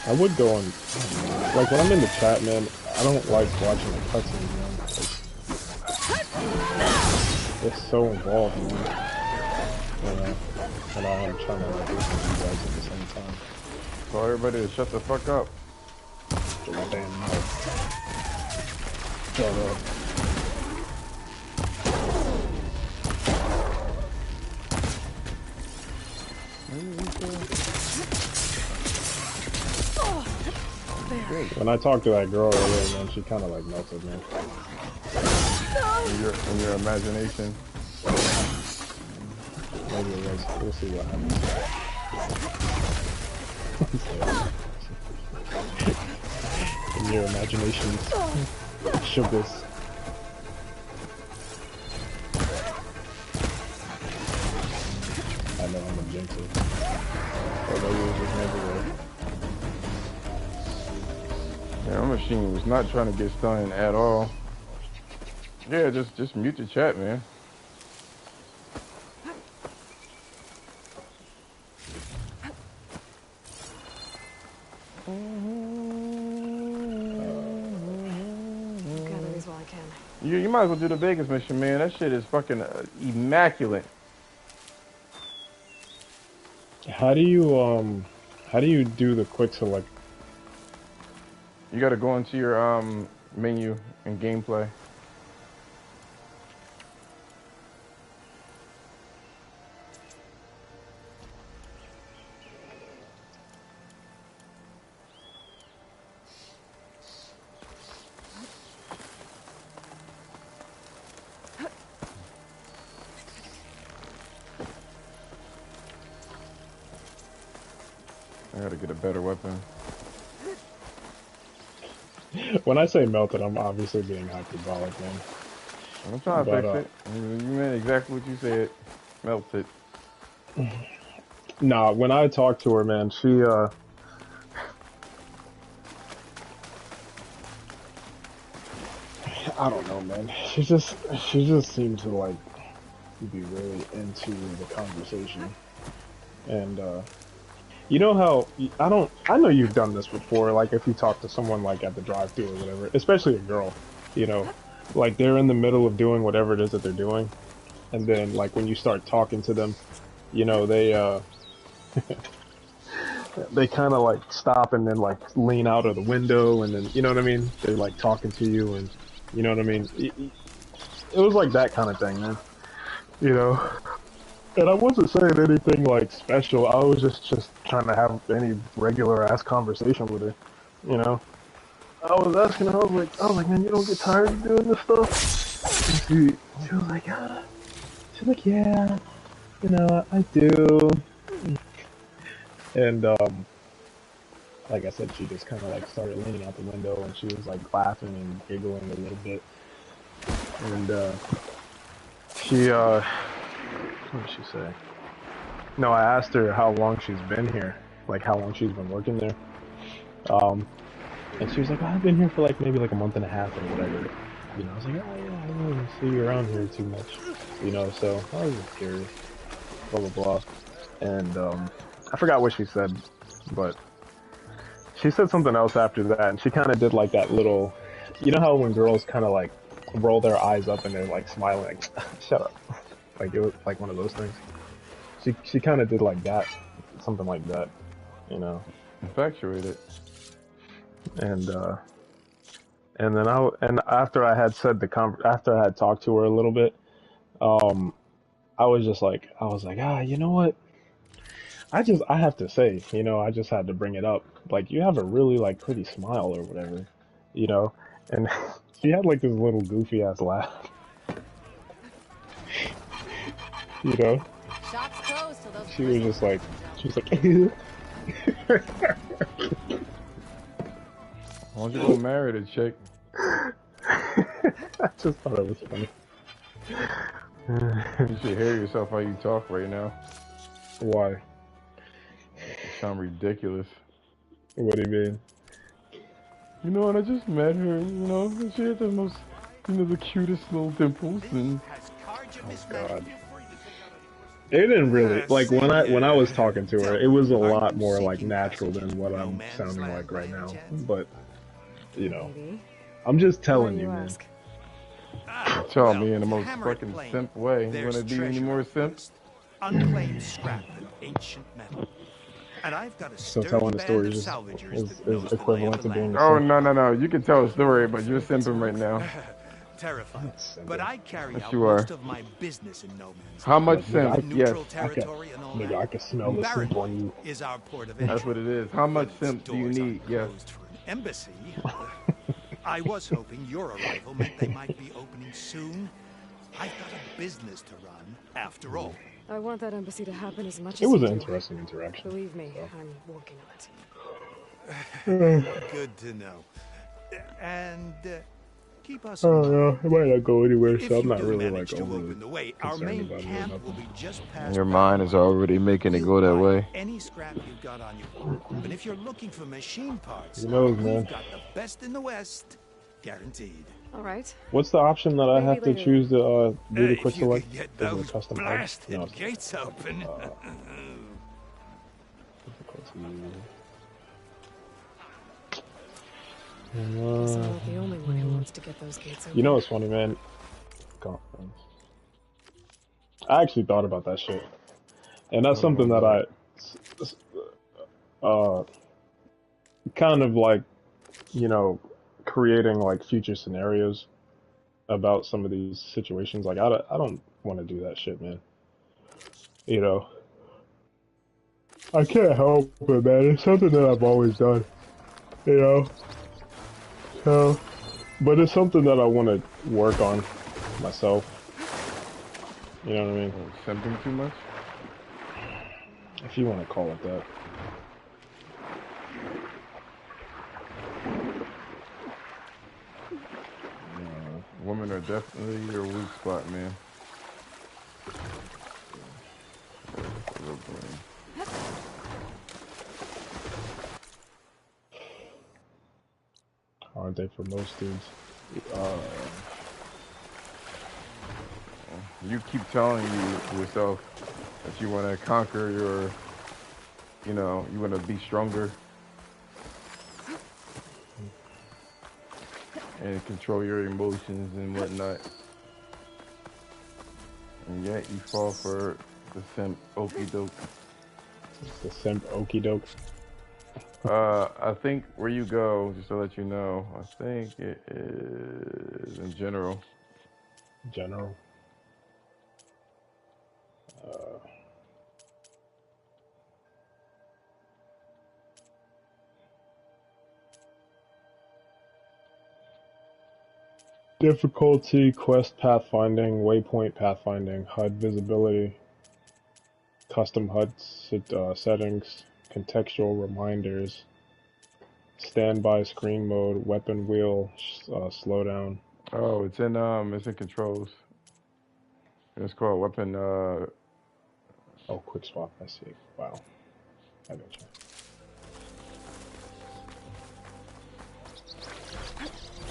I would go on... Like, when I'm in the chat, man, I don't like watching the cutscenes, man. It's so involved, man. You know? And I'm trying to like, listen to you guys at the same time. Tell everybody to shut the fuck up. Shut my damn mouth. Shut up. When I talked to that girl earlier, man, she kind of like melted, man. In your imagination. Maybe it was. We'll see what happens. In your imaginations, sugars. I know I'm a jinx it. Although it was just never work. Yeah, our machine was not trying to get stunned at all. Yeah, just mute the chat, man. Gather these while I can. You might as well do the Vegas mission, man. That shit is fucking immaculate. How do you do the quick select? You gotta go into your menu and gameplay. I gotta get a better weapon. When I say melted, I'm obviously being hyperbolic, man. I'm trying to fix it. You meant exactly what you said. Melted. Nah, when I talked to her, man, she I don't know, man. She just seemed to like be really into the conversation, and you know how I know you've done this before. Like if you talk to someone like at the drive-thru or whatever, especially a girl, you know, like they're in the middle of doing whatever it is that they're doing, and then like when you start talking to them, you know, they they kind of like stop and then like lean out of the window, and then you know what I mean. They're like talking to you, and you know what I mean. It was like that kind of thing, man. You know. And I wasn't saying anything like special. I was just trying to have any regular ass conversation with her, you know. I was asking her. I was like, man, you don't get tired of doing this stuff? And she was like, yeah, you know, I do. And like I said, she just kind of like started leaning out the window, and she was like laughing and giggling a little bit. And she what did she say? No, I asked her how long she's been here, like how long she's been working there. And she was like, oh, I've been here for like maybe like a month and a half or whatever. You know, I was like, oh yeah, I don't really see you around here too much. You know, so I was just curious. Blah blah blah. And I forgot what she said, but she said something else after that, and she kind of did like that little, you know how when girls kind of like roll their eyes up and they're like smiling, like, shut up. Like it was like one of those things. She kind of did like that, something like that, you know. Infatuated. And then after I had said after I had talked to her a little bit, I was like, you know what? I have to say, you know, I just had to bring it up. Like, you have a really like pretty smile or whatever, you know. And she had like this little goofy ass laugh. You know, she was just like, why don't you go marry the chick? I just thought it was funny. You should hear yourself how you talk right now. Why? You sound ridiculous. What do you mean? You know, and I just met her, you know, and she had the most, you know, the cutest little dimples, and oh god. It didn't really, like, when I was talking to her, it was a lot more, like, natural than what I'm sounding like right now. But, you know, I'm just telling you, man. Tell me in the most fucking simp way. You wanna be any more simp? Unclaimed scrap of ancient metal. And I've got a So telling the story is equivalent to being a simp. Oh, no. You can tell a story, but you're simping right now. Terrified, but I carry yes, out most of my business in no man's How much simp? Yes. I can smell the simp on you. Is our port of That's what it is. How much simp do you need? Yes. Embassy? I was hoping your arrival meant they might be opening soon. I've got a business to run, after all. I want that embassy to happen as much It as was you an do. interesting interaction. Believe me, So. I'm working on it. Good to know. And keep us Oh in mind. no, it might not go anywhere, If so I'm you not do really manage like to overly open the way, our concerned main about it or camp will nothing. be just past. Your mind is already making it go that way. Any scrap you've got on you. But if you're looking for machine parts, Who knows, we've man? got the best in the West, guaranteed. All right. What's the option that I have to later. choose to do the quick If you select? could get Is it those custom HUD? blasted No, it's gates open. Guess I'm not the only one who wants to get those gates open. You know what's funny, man? I actually thought about that shit, and that's something that I kind of like, you know, creating like future scenarios about some of these situations. Like I don't want to do that shit, man. You know, I can't help it, man. It's something that I've always done. You know, so, but it's something that I want to work on myself. You know what I mean? Something too much? If you want to call it that. Women are definitely your weak spot, man. Aren't they for most dudes? You keep telling yourself that you want to conquer your, you know, you want to be stronger and control your emotions and whatnot. And yet you fall for the simp okey doke. The simp okey doke. I think where you go, just to let you know, I think it is in general. General. Difficulty, quest pathfinding, waypoint pathfinding, HUD visibility, custom HUD settings, contextual reminders, standby screen mode, weapon wheel, slowdown. Oh, it's in controls. It's called weapon. Oh, quick swap. I see. Wow. I got you.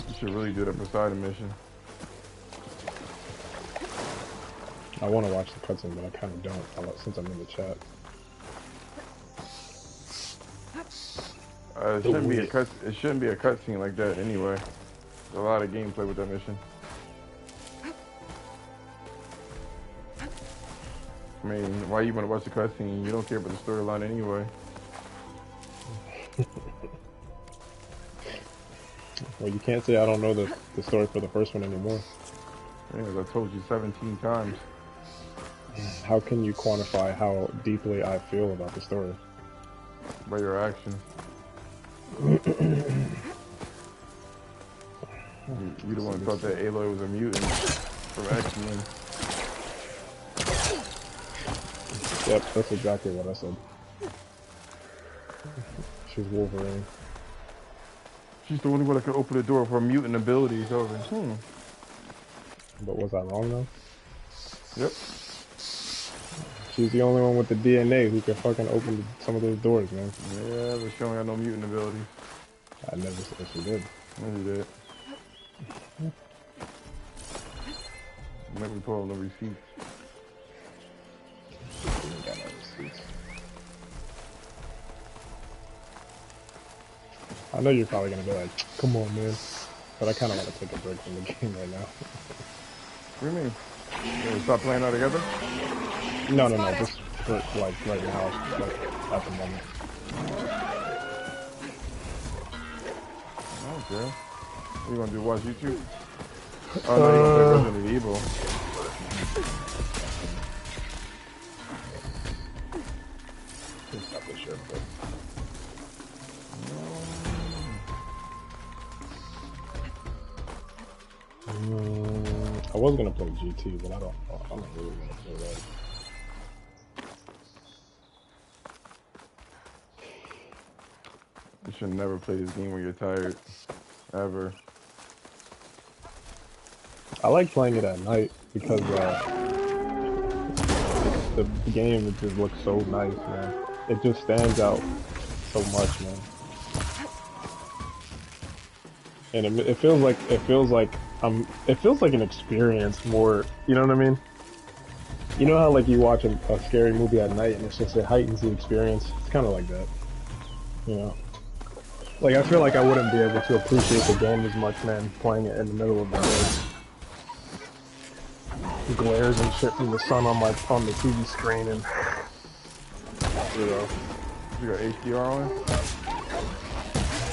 You should really do the Poseidon mission. I want to watch the cutscene, but I kind of don't since I'm in the chat. It shouldn't be a cutscene like that anyway. There's a lot of gameplay with that mission. I mean, why you want to watch the cutscene? You don't care about the storyline anyway. Well, you can't say I don't know the story for the first one anymore. Yeah, I told you 17 times. How can you quantify how deeply I feel about the story? By your actions. You the one who thought that Aloy was a mutant from X-Men. Yep, that's exactly what I said. She's Wolverine. She's the only one that can open the door for mutant abilities. I was like, But was I wrong though? Yep. She's the only one with the DNA who can fucking open some of those doors, man. Yeah, but she only got no mutant abilities. I never said she did. No, you did. Let me pull up the receipts. Got no receipts. I know you're probably gonna be like, come on, man. But I kind of want to take a break from the game right now. What do you mean? You gonna stop playing all together? No, just for, like, right now, like, at the moment. Okay. What you gonna do, watch YouTube? Oh, no, you gonna play Resident Evil. I was gonna play GT, but I don't really want to play that. You should never play this game when you're tired, ever. I like playing it at night because the game it just looks so nice, man. It just stands out so much, man. And it feels like an experience more. You know what I mean? You know how like you watch a scary movie at night and it heightens the experience. It's kind of like that. You know, like I feel like I wouldn't be able to appreciate the game as much, man, playing it in the middle of the day. Glares and shit from the sun on the TV screen, and you know. You got HDR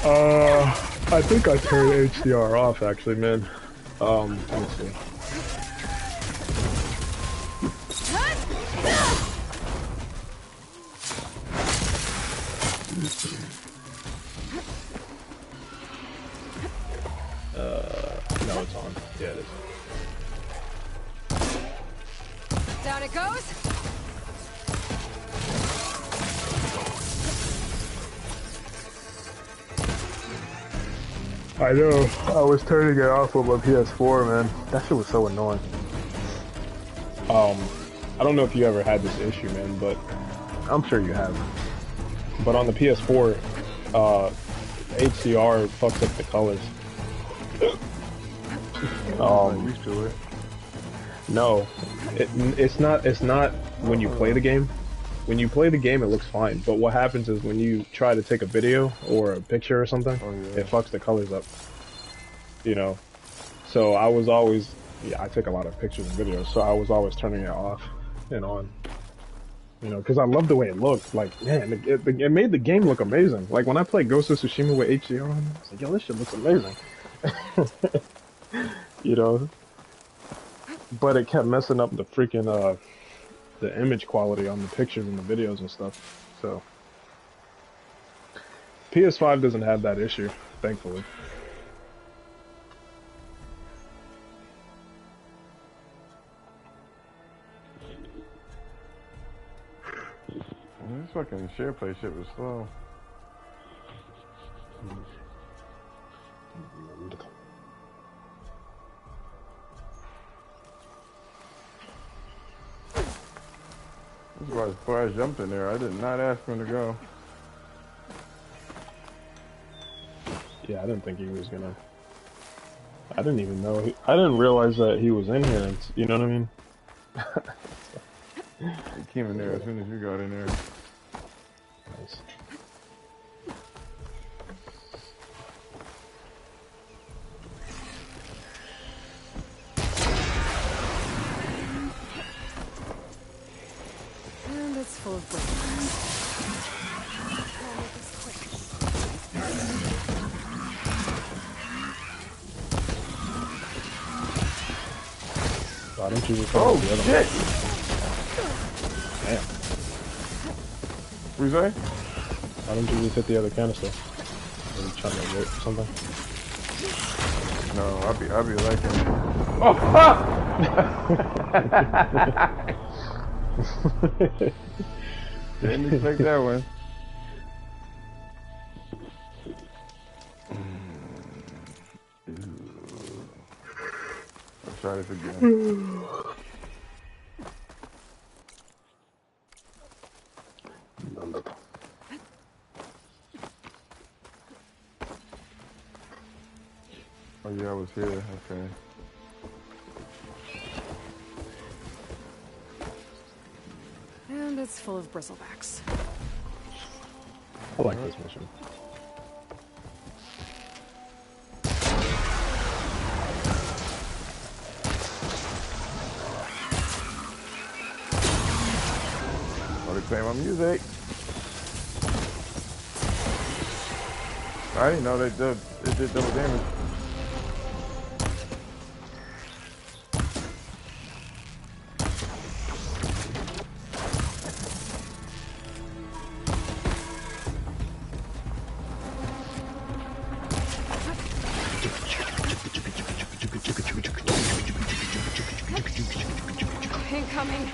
on? I think I turned HDR off actually, man. Let me see. No, it's on. Yeah, it is. Down it goes. I know. I was turning it off with my PS4, man. That shit was so annoying. I don't know if you ever had this issue, man, but I'm sure you have. But on the PS4, HDR fucks up the colors. I'm used to it. No, it's not. It's not when you play the game. When you play the game, it looks fine. But what happens is when you try to take a video or a picture or something, it fucks the colors up. You know. So I was always, I take a lot of pictures and videos, so I was always turning it off and on. You know, because I love the way it looked. Like, man, it made the game look amazing. Like when I played Ghost of Tsushima with HDR on, I was like, yo, this shit looks amazing. You know. But it kept messing up the freaking the image quality on the pictures and the videos and stuff. So PS5 doesn't have that issue, thankfully. This fucking share play shit was slow. This is why before I jumped in there, I did not ask him to go. Yeah, I didn't think he was gonna. I didn't even know. I didn't realize that he was in here. You know what I mean? He came in there as soon as you got in there. Nice. And it's full of bricks. Why don't you just oh, the other shit! one? Damn. What you say? Why don't you just hit the other canister? Are you trying to wait for something? No, I'll be like him. Oh, fuck! Didn't expect that one. Let's try this again. Oh yeah, I was here. Okay. And it's full of bristlebacks. I like this mission. Oh, they play my music. I didn't know they did double damage. coming.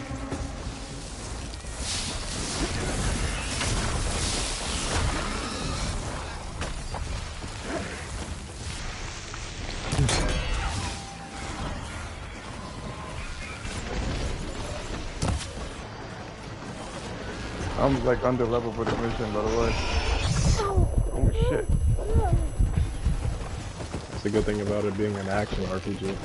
I'm like under level for the mission, by the way. Oh shit. That's the good thing about it being an action RPG.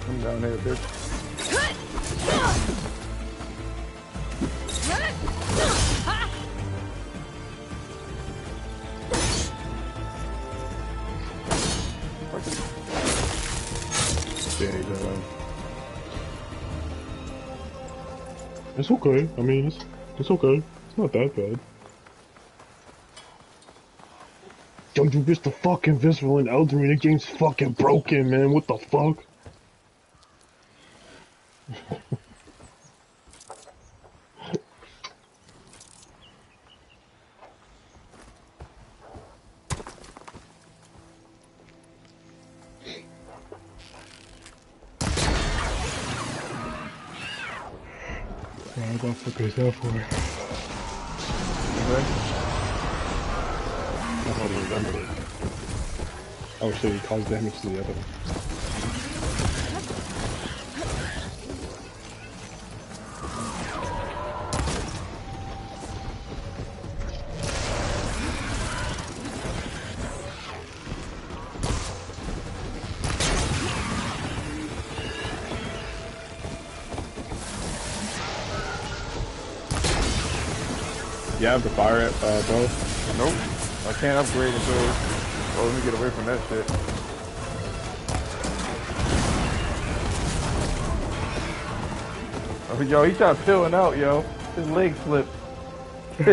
I'm down here, bitch. It's okay. I mean, it's okay. It's not that bad. Yo, you missed the fucking visceral and elderly. The game's fucking broken, man. What the fuck? What the fuck is that for? I thought he remembered it. Oh shit, he caused damage to the other one. You have the fire bow? Nope. I can't upgrade until... Oh, let me get away from that shit. Oh, yo, he tried peeling out, yo. His leg slipped. He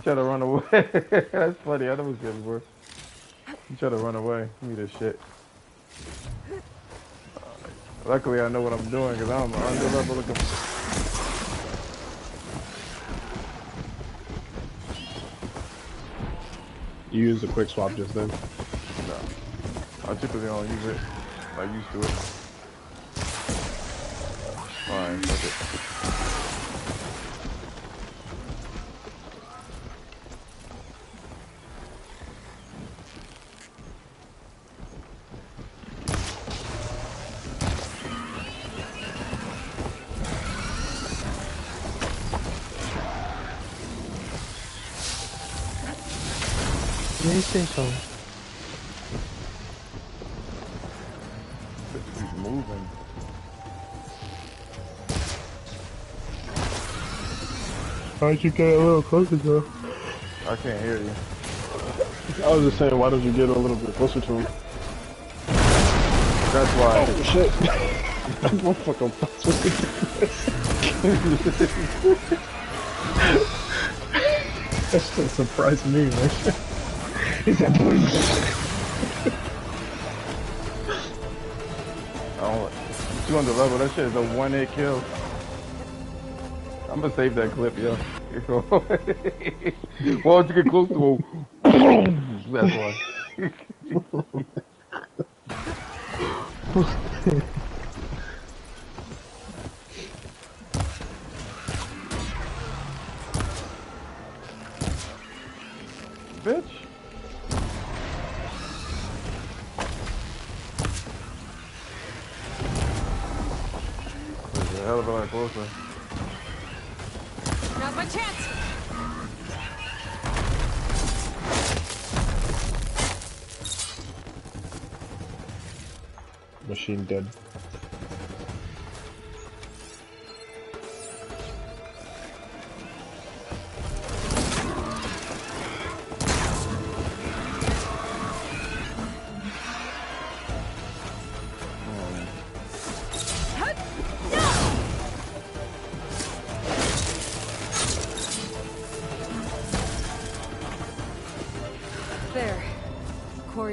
tried to run away. That's funny. I never seen it before. He tried to run away. Give me this shit. Luckily, I know what I'm doing because I'm under level looking. You used a quick swap just then? No. I typically don't use it. I'm used to it. Fine, fuck it. PlayStation. Keep moving. Why'd you get a little closer, Joe? I can't hear you. I was just saying, why don't you get a little bit closer to him? That's why. Oh shit! What fucking That shit surprised me, man. He said, Oh, 200 level, that shit is a 1-hit kill. I'm gonna save that clip, yo. Why don't you get close to him? That's why. Bitch. There's a hell of a lot closer. Now's my chance. Machine dead.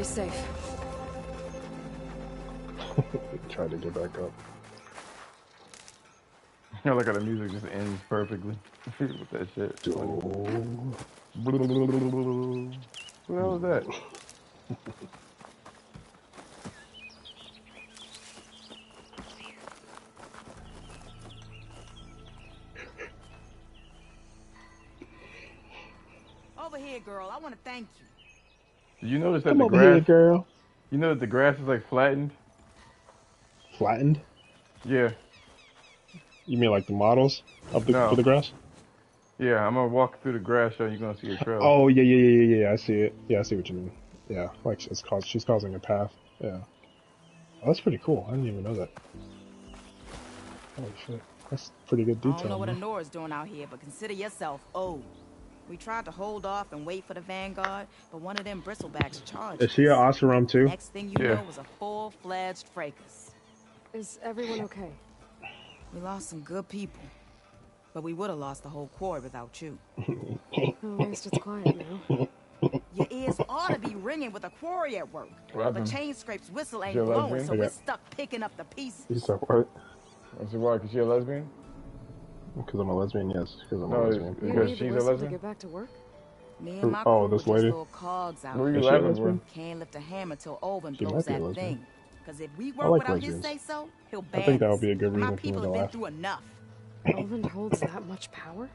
Vicarious safe. Tried to get back up. I look at the music just ends perfectly with that shit. Oh. What the hell was that? Over here, girl. I want to thank you. Did you notice that Come the over grass? here, girl. You know that the grass is like flattened. Flattened? Yeah. You mean like the models of the for No. the grass? Yeah, I'm gonna walk through the grass show. You're gonna see a trail. Oh yeah. I see it. Yeah, I see what you mean. Yeah, like she's causing a path. Yeah. Oh, that's pretty cool. I didn't even know that. Holy shit, that's pretty good I don't detail, know what man. Honora's doing out here, but consider yourself old. We tried to hold off and wait for the Vanguard, but one of them bristlebacks charged Is she an us. Oseram too? Next thing you know was a full-fledged fracas. Is everyone okay? We lost some good people, but we would have lost the whole quarry without you. At least it's quiet now. Your ears ought to be ringing with a quarry at work. But Chain Scrape's whistle ain't She a blowing, lesbian? so we're stuck picking up the pieces. You said what? I said, why? Because she a lesbian? Because I'm a lesbian, yes. Because I'm a No, lesbian. You because need she's the a whistle to lesbian? get back to work? Me and my Oh, crew this were just lady? little cogs out. Were you Is she a laughing lesbian? for? Can't lift a hammer till Owen She blows might be a that lesbian. thing. Because if we I work like without his lesbians. say-so, he'll I ban think that us. would be a good And my reason for me people to have been laugh. through enough. Owen holds that much power?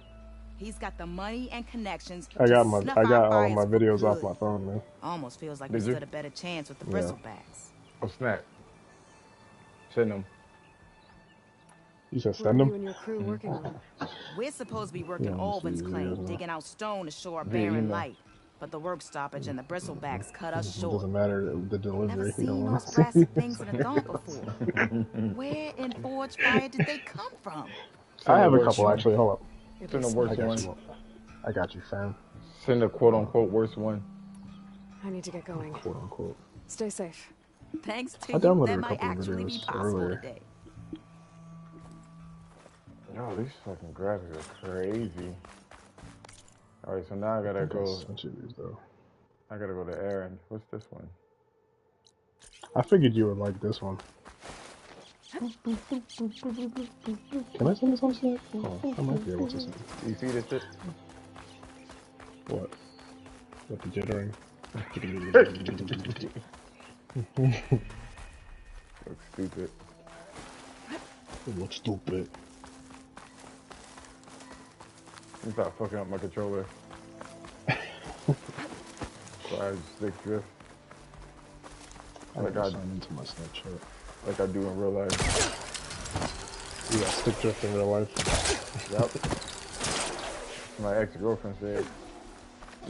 He's got the money and connections I to got snuff all our of fires my for videos off good. my phone, man. Almost feels like we Did you? stood a better chance with the Yeah. bristlebacks. Oh, snap. Send them. You said What send are you them? and your crew working on? We're supposed to be Yeah, working let me Alvin's see. claim, digging out stone to show our Via barren email. light. But the work stoppage and the bristlebacks cut us It short. doesn't matter the Never delivery. You don't seen want those to see. brassy things in a dawn before. Where in Forge Fire did they come from? I Send the have a worst couple one. actually. Hold up. It'd Send be the smart. worst I got one. you. I got you, fam. Send the quote unquote worst one. I need to get going. Quote unquote. Stay safe. Thanks to I you, downloaded that a might couple of actually be videos possible earlier. today. Yo, these fucking graphics are crazy. Alright, so now I gotta go. Sent you these though. I gotta go to Aaron. What's this one? I figured you would like this one. Can I send this on Snap? Oh, I might be able to send. Do you see this shit? What? What the jittering? Looks stupid. It looks stupid. You stop fucking up my controller. So I just stick drift. I gotta sign into my Snapchat. Like I do in real life. You got stick drift in real life. Yep. My ex-girlfriend said,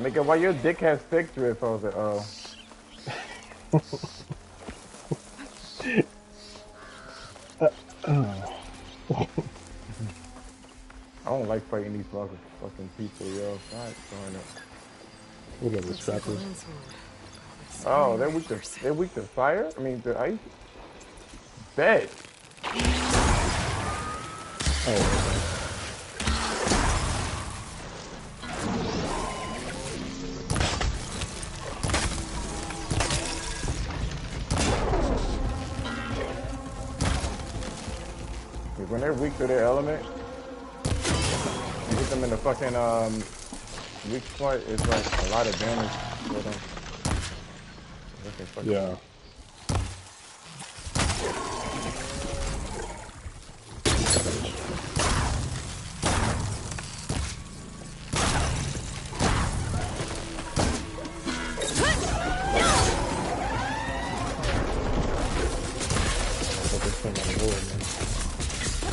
nigga, why your dick has stick drift? I was like, oh. I don't like fighting these fucking people, yo. God darn it. Look at the scrappers. Oh, they're weak to fire? I mean, to ice? Bet. Oh. When they're weak to their element, you hit them in the fucking weak spot, it's like a lot of damage for them. Yeah.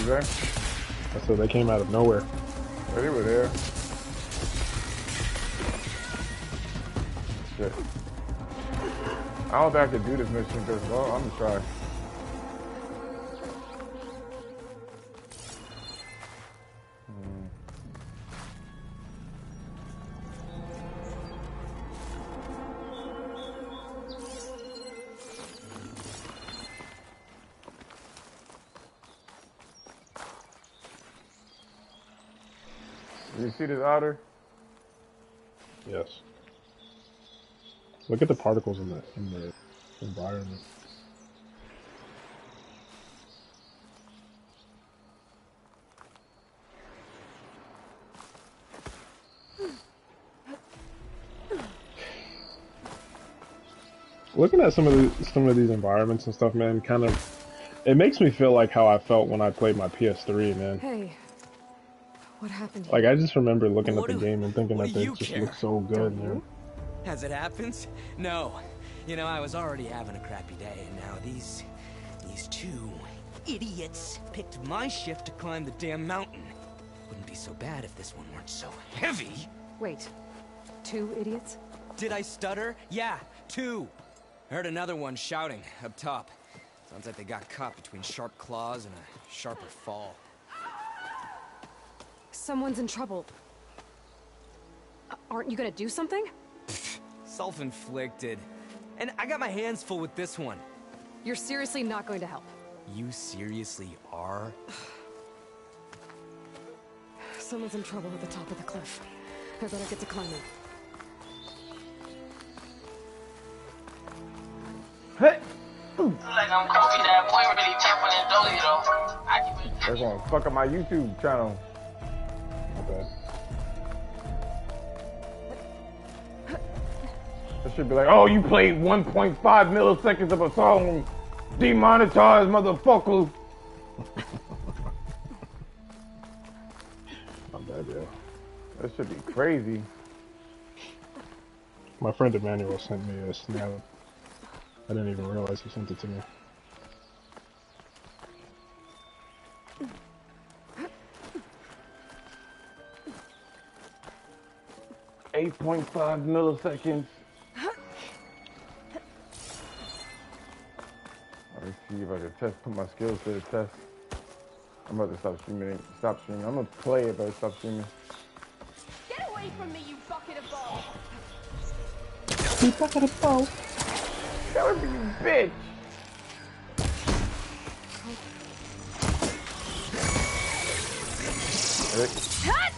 There? I said they came out of nowhere. They were there. Shit. I don't think I could do this mission because, well, I'm gonna try. You see this otter? Yes. Look at the particles in the environment. Looking at some of these environments and stuff, man, kind of, it makes me feel like how I felt when I played my PS3, man. Hey, what happened here? Like, I just remember looking at the game and thinking that it just looks so good, man. As it happens, no. You know, I was already having a crappy day, and now these two idiots picked my shift to climb the damn mountain. Wouldn't be so bad if this one weren't so heavy. Wait, 2 idiots? Did I stutter? Yeah, 2. I heard another one shouting up top. Sounds like they got caught between sharp claws and a sharper fall. Someone's in trouble. Aren't you gonna do something? Self-inflicted. And I got my hands full with this one. You're seriously not going to help? You seriously are? Someone's in trouble at the top of the cliff. I better get to climbing. Hey! Like I'm Kobe, that boy really jumping in dolly though. They're gonna fuck up my YouTube channel. Okay. It should be like, oh, you played 1.5 milliseconds of a song. Demonetized, motherfucker. Not bad, yeah. That should be crazy. My friend Emmanuel sent me a snap. I didn't even realize he sent it to me. .5 milliseconds. Let's see if I can put my skills to the test. I'm about to stop streaming. I'm gonna play it, but stop streaming. Get away from me, you bucket of balls! You bucket of balls! That would be you, bitch!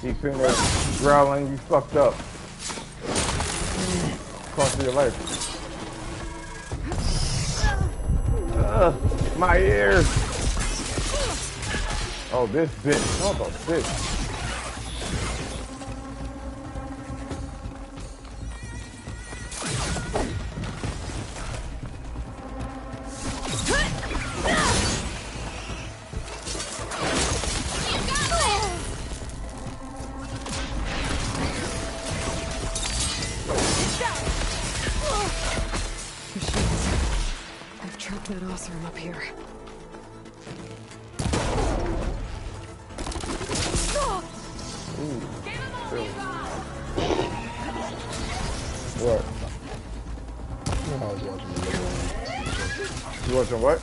You sitting there growling, you fucked up. Cost of your life. My ears! Oh, this bitch. What the bitch? I've trapped that Osram up here. What? I was watching a video. You watching what?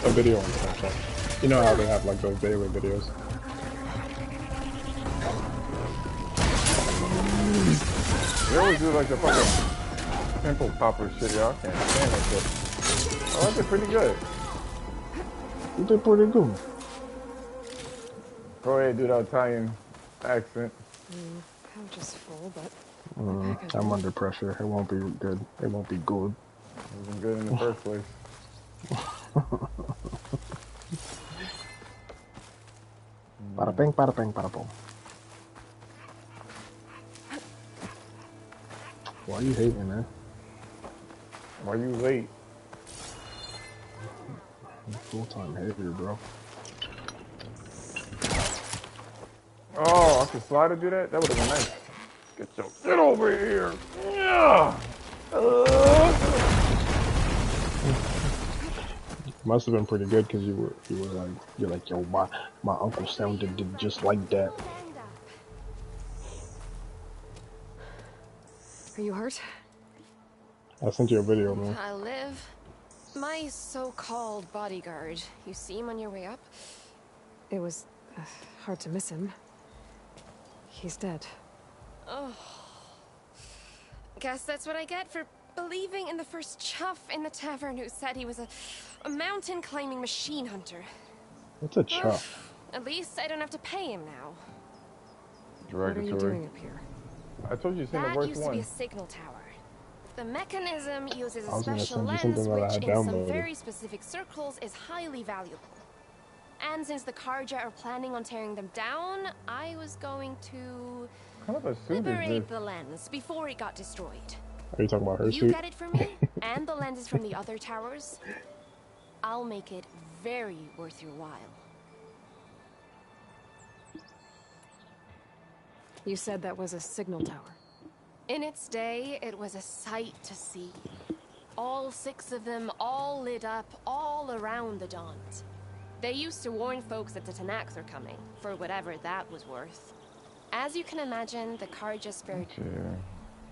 A video on Snapchat. You know how they have like those daily videos. They always do like the fucking pimple popper shit, y'all. I can't stand that shit. Oh, I did pretty good. You did pretty good. Go ahead, do the Italian accent. Pouch is full, but... I'm under pressure. It won't be good. It won't be good. It wasn't good in the first place. Bada bing, bada bing, bada boom. Why are you hating, man? Why you late? Full-time hater, bro. Oh, I could slide to do that? That would have been nice. Get over here. Yeah. Must have been pretty good because you're like, yo, my uncle sounded just like that. Are you hurt? I sent you a video, man. I live. My so-called bodyguard. You see him on your way up? It was hard to miss him. He's dead. Oh. Guess that's what I get for believing in the first chuff in the tavern who said he was a mountain climbing machine hunter. What's a chuff? At least I don't have to pay him now. What are you doing up here? I told you it's in the That worst used to one. be a signal tower. The mechanism uses I a was gonna special send you lens, something that I which had in some downloaded. very specific circles is highly valuable. And since the Karja are planning on tearing them down, I was going to What kind of a suit is liberate this? the lens before it got destroyed. Are you talking about her You suit? get it from me, and the lenses from the other towers. I'll make it very worth your while. You said that was a signal tower. In its day, it was a sight to see. All 6 of them, all lit up, all around the Dawns. They used to warn folks that the Tanax are coming, for whatever that was worth. As you can imagine, the Karja spared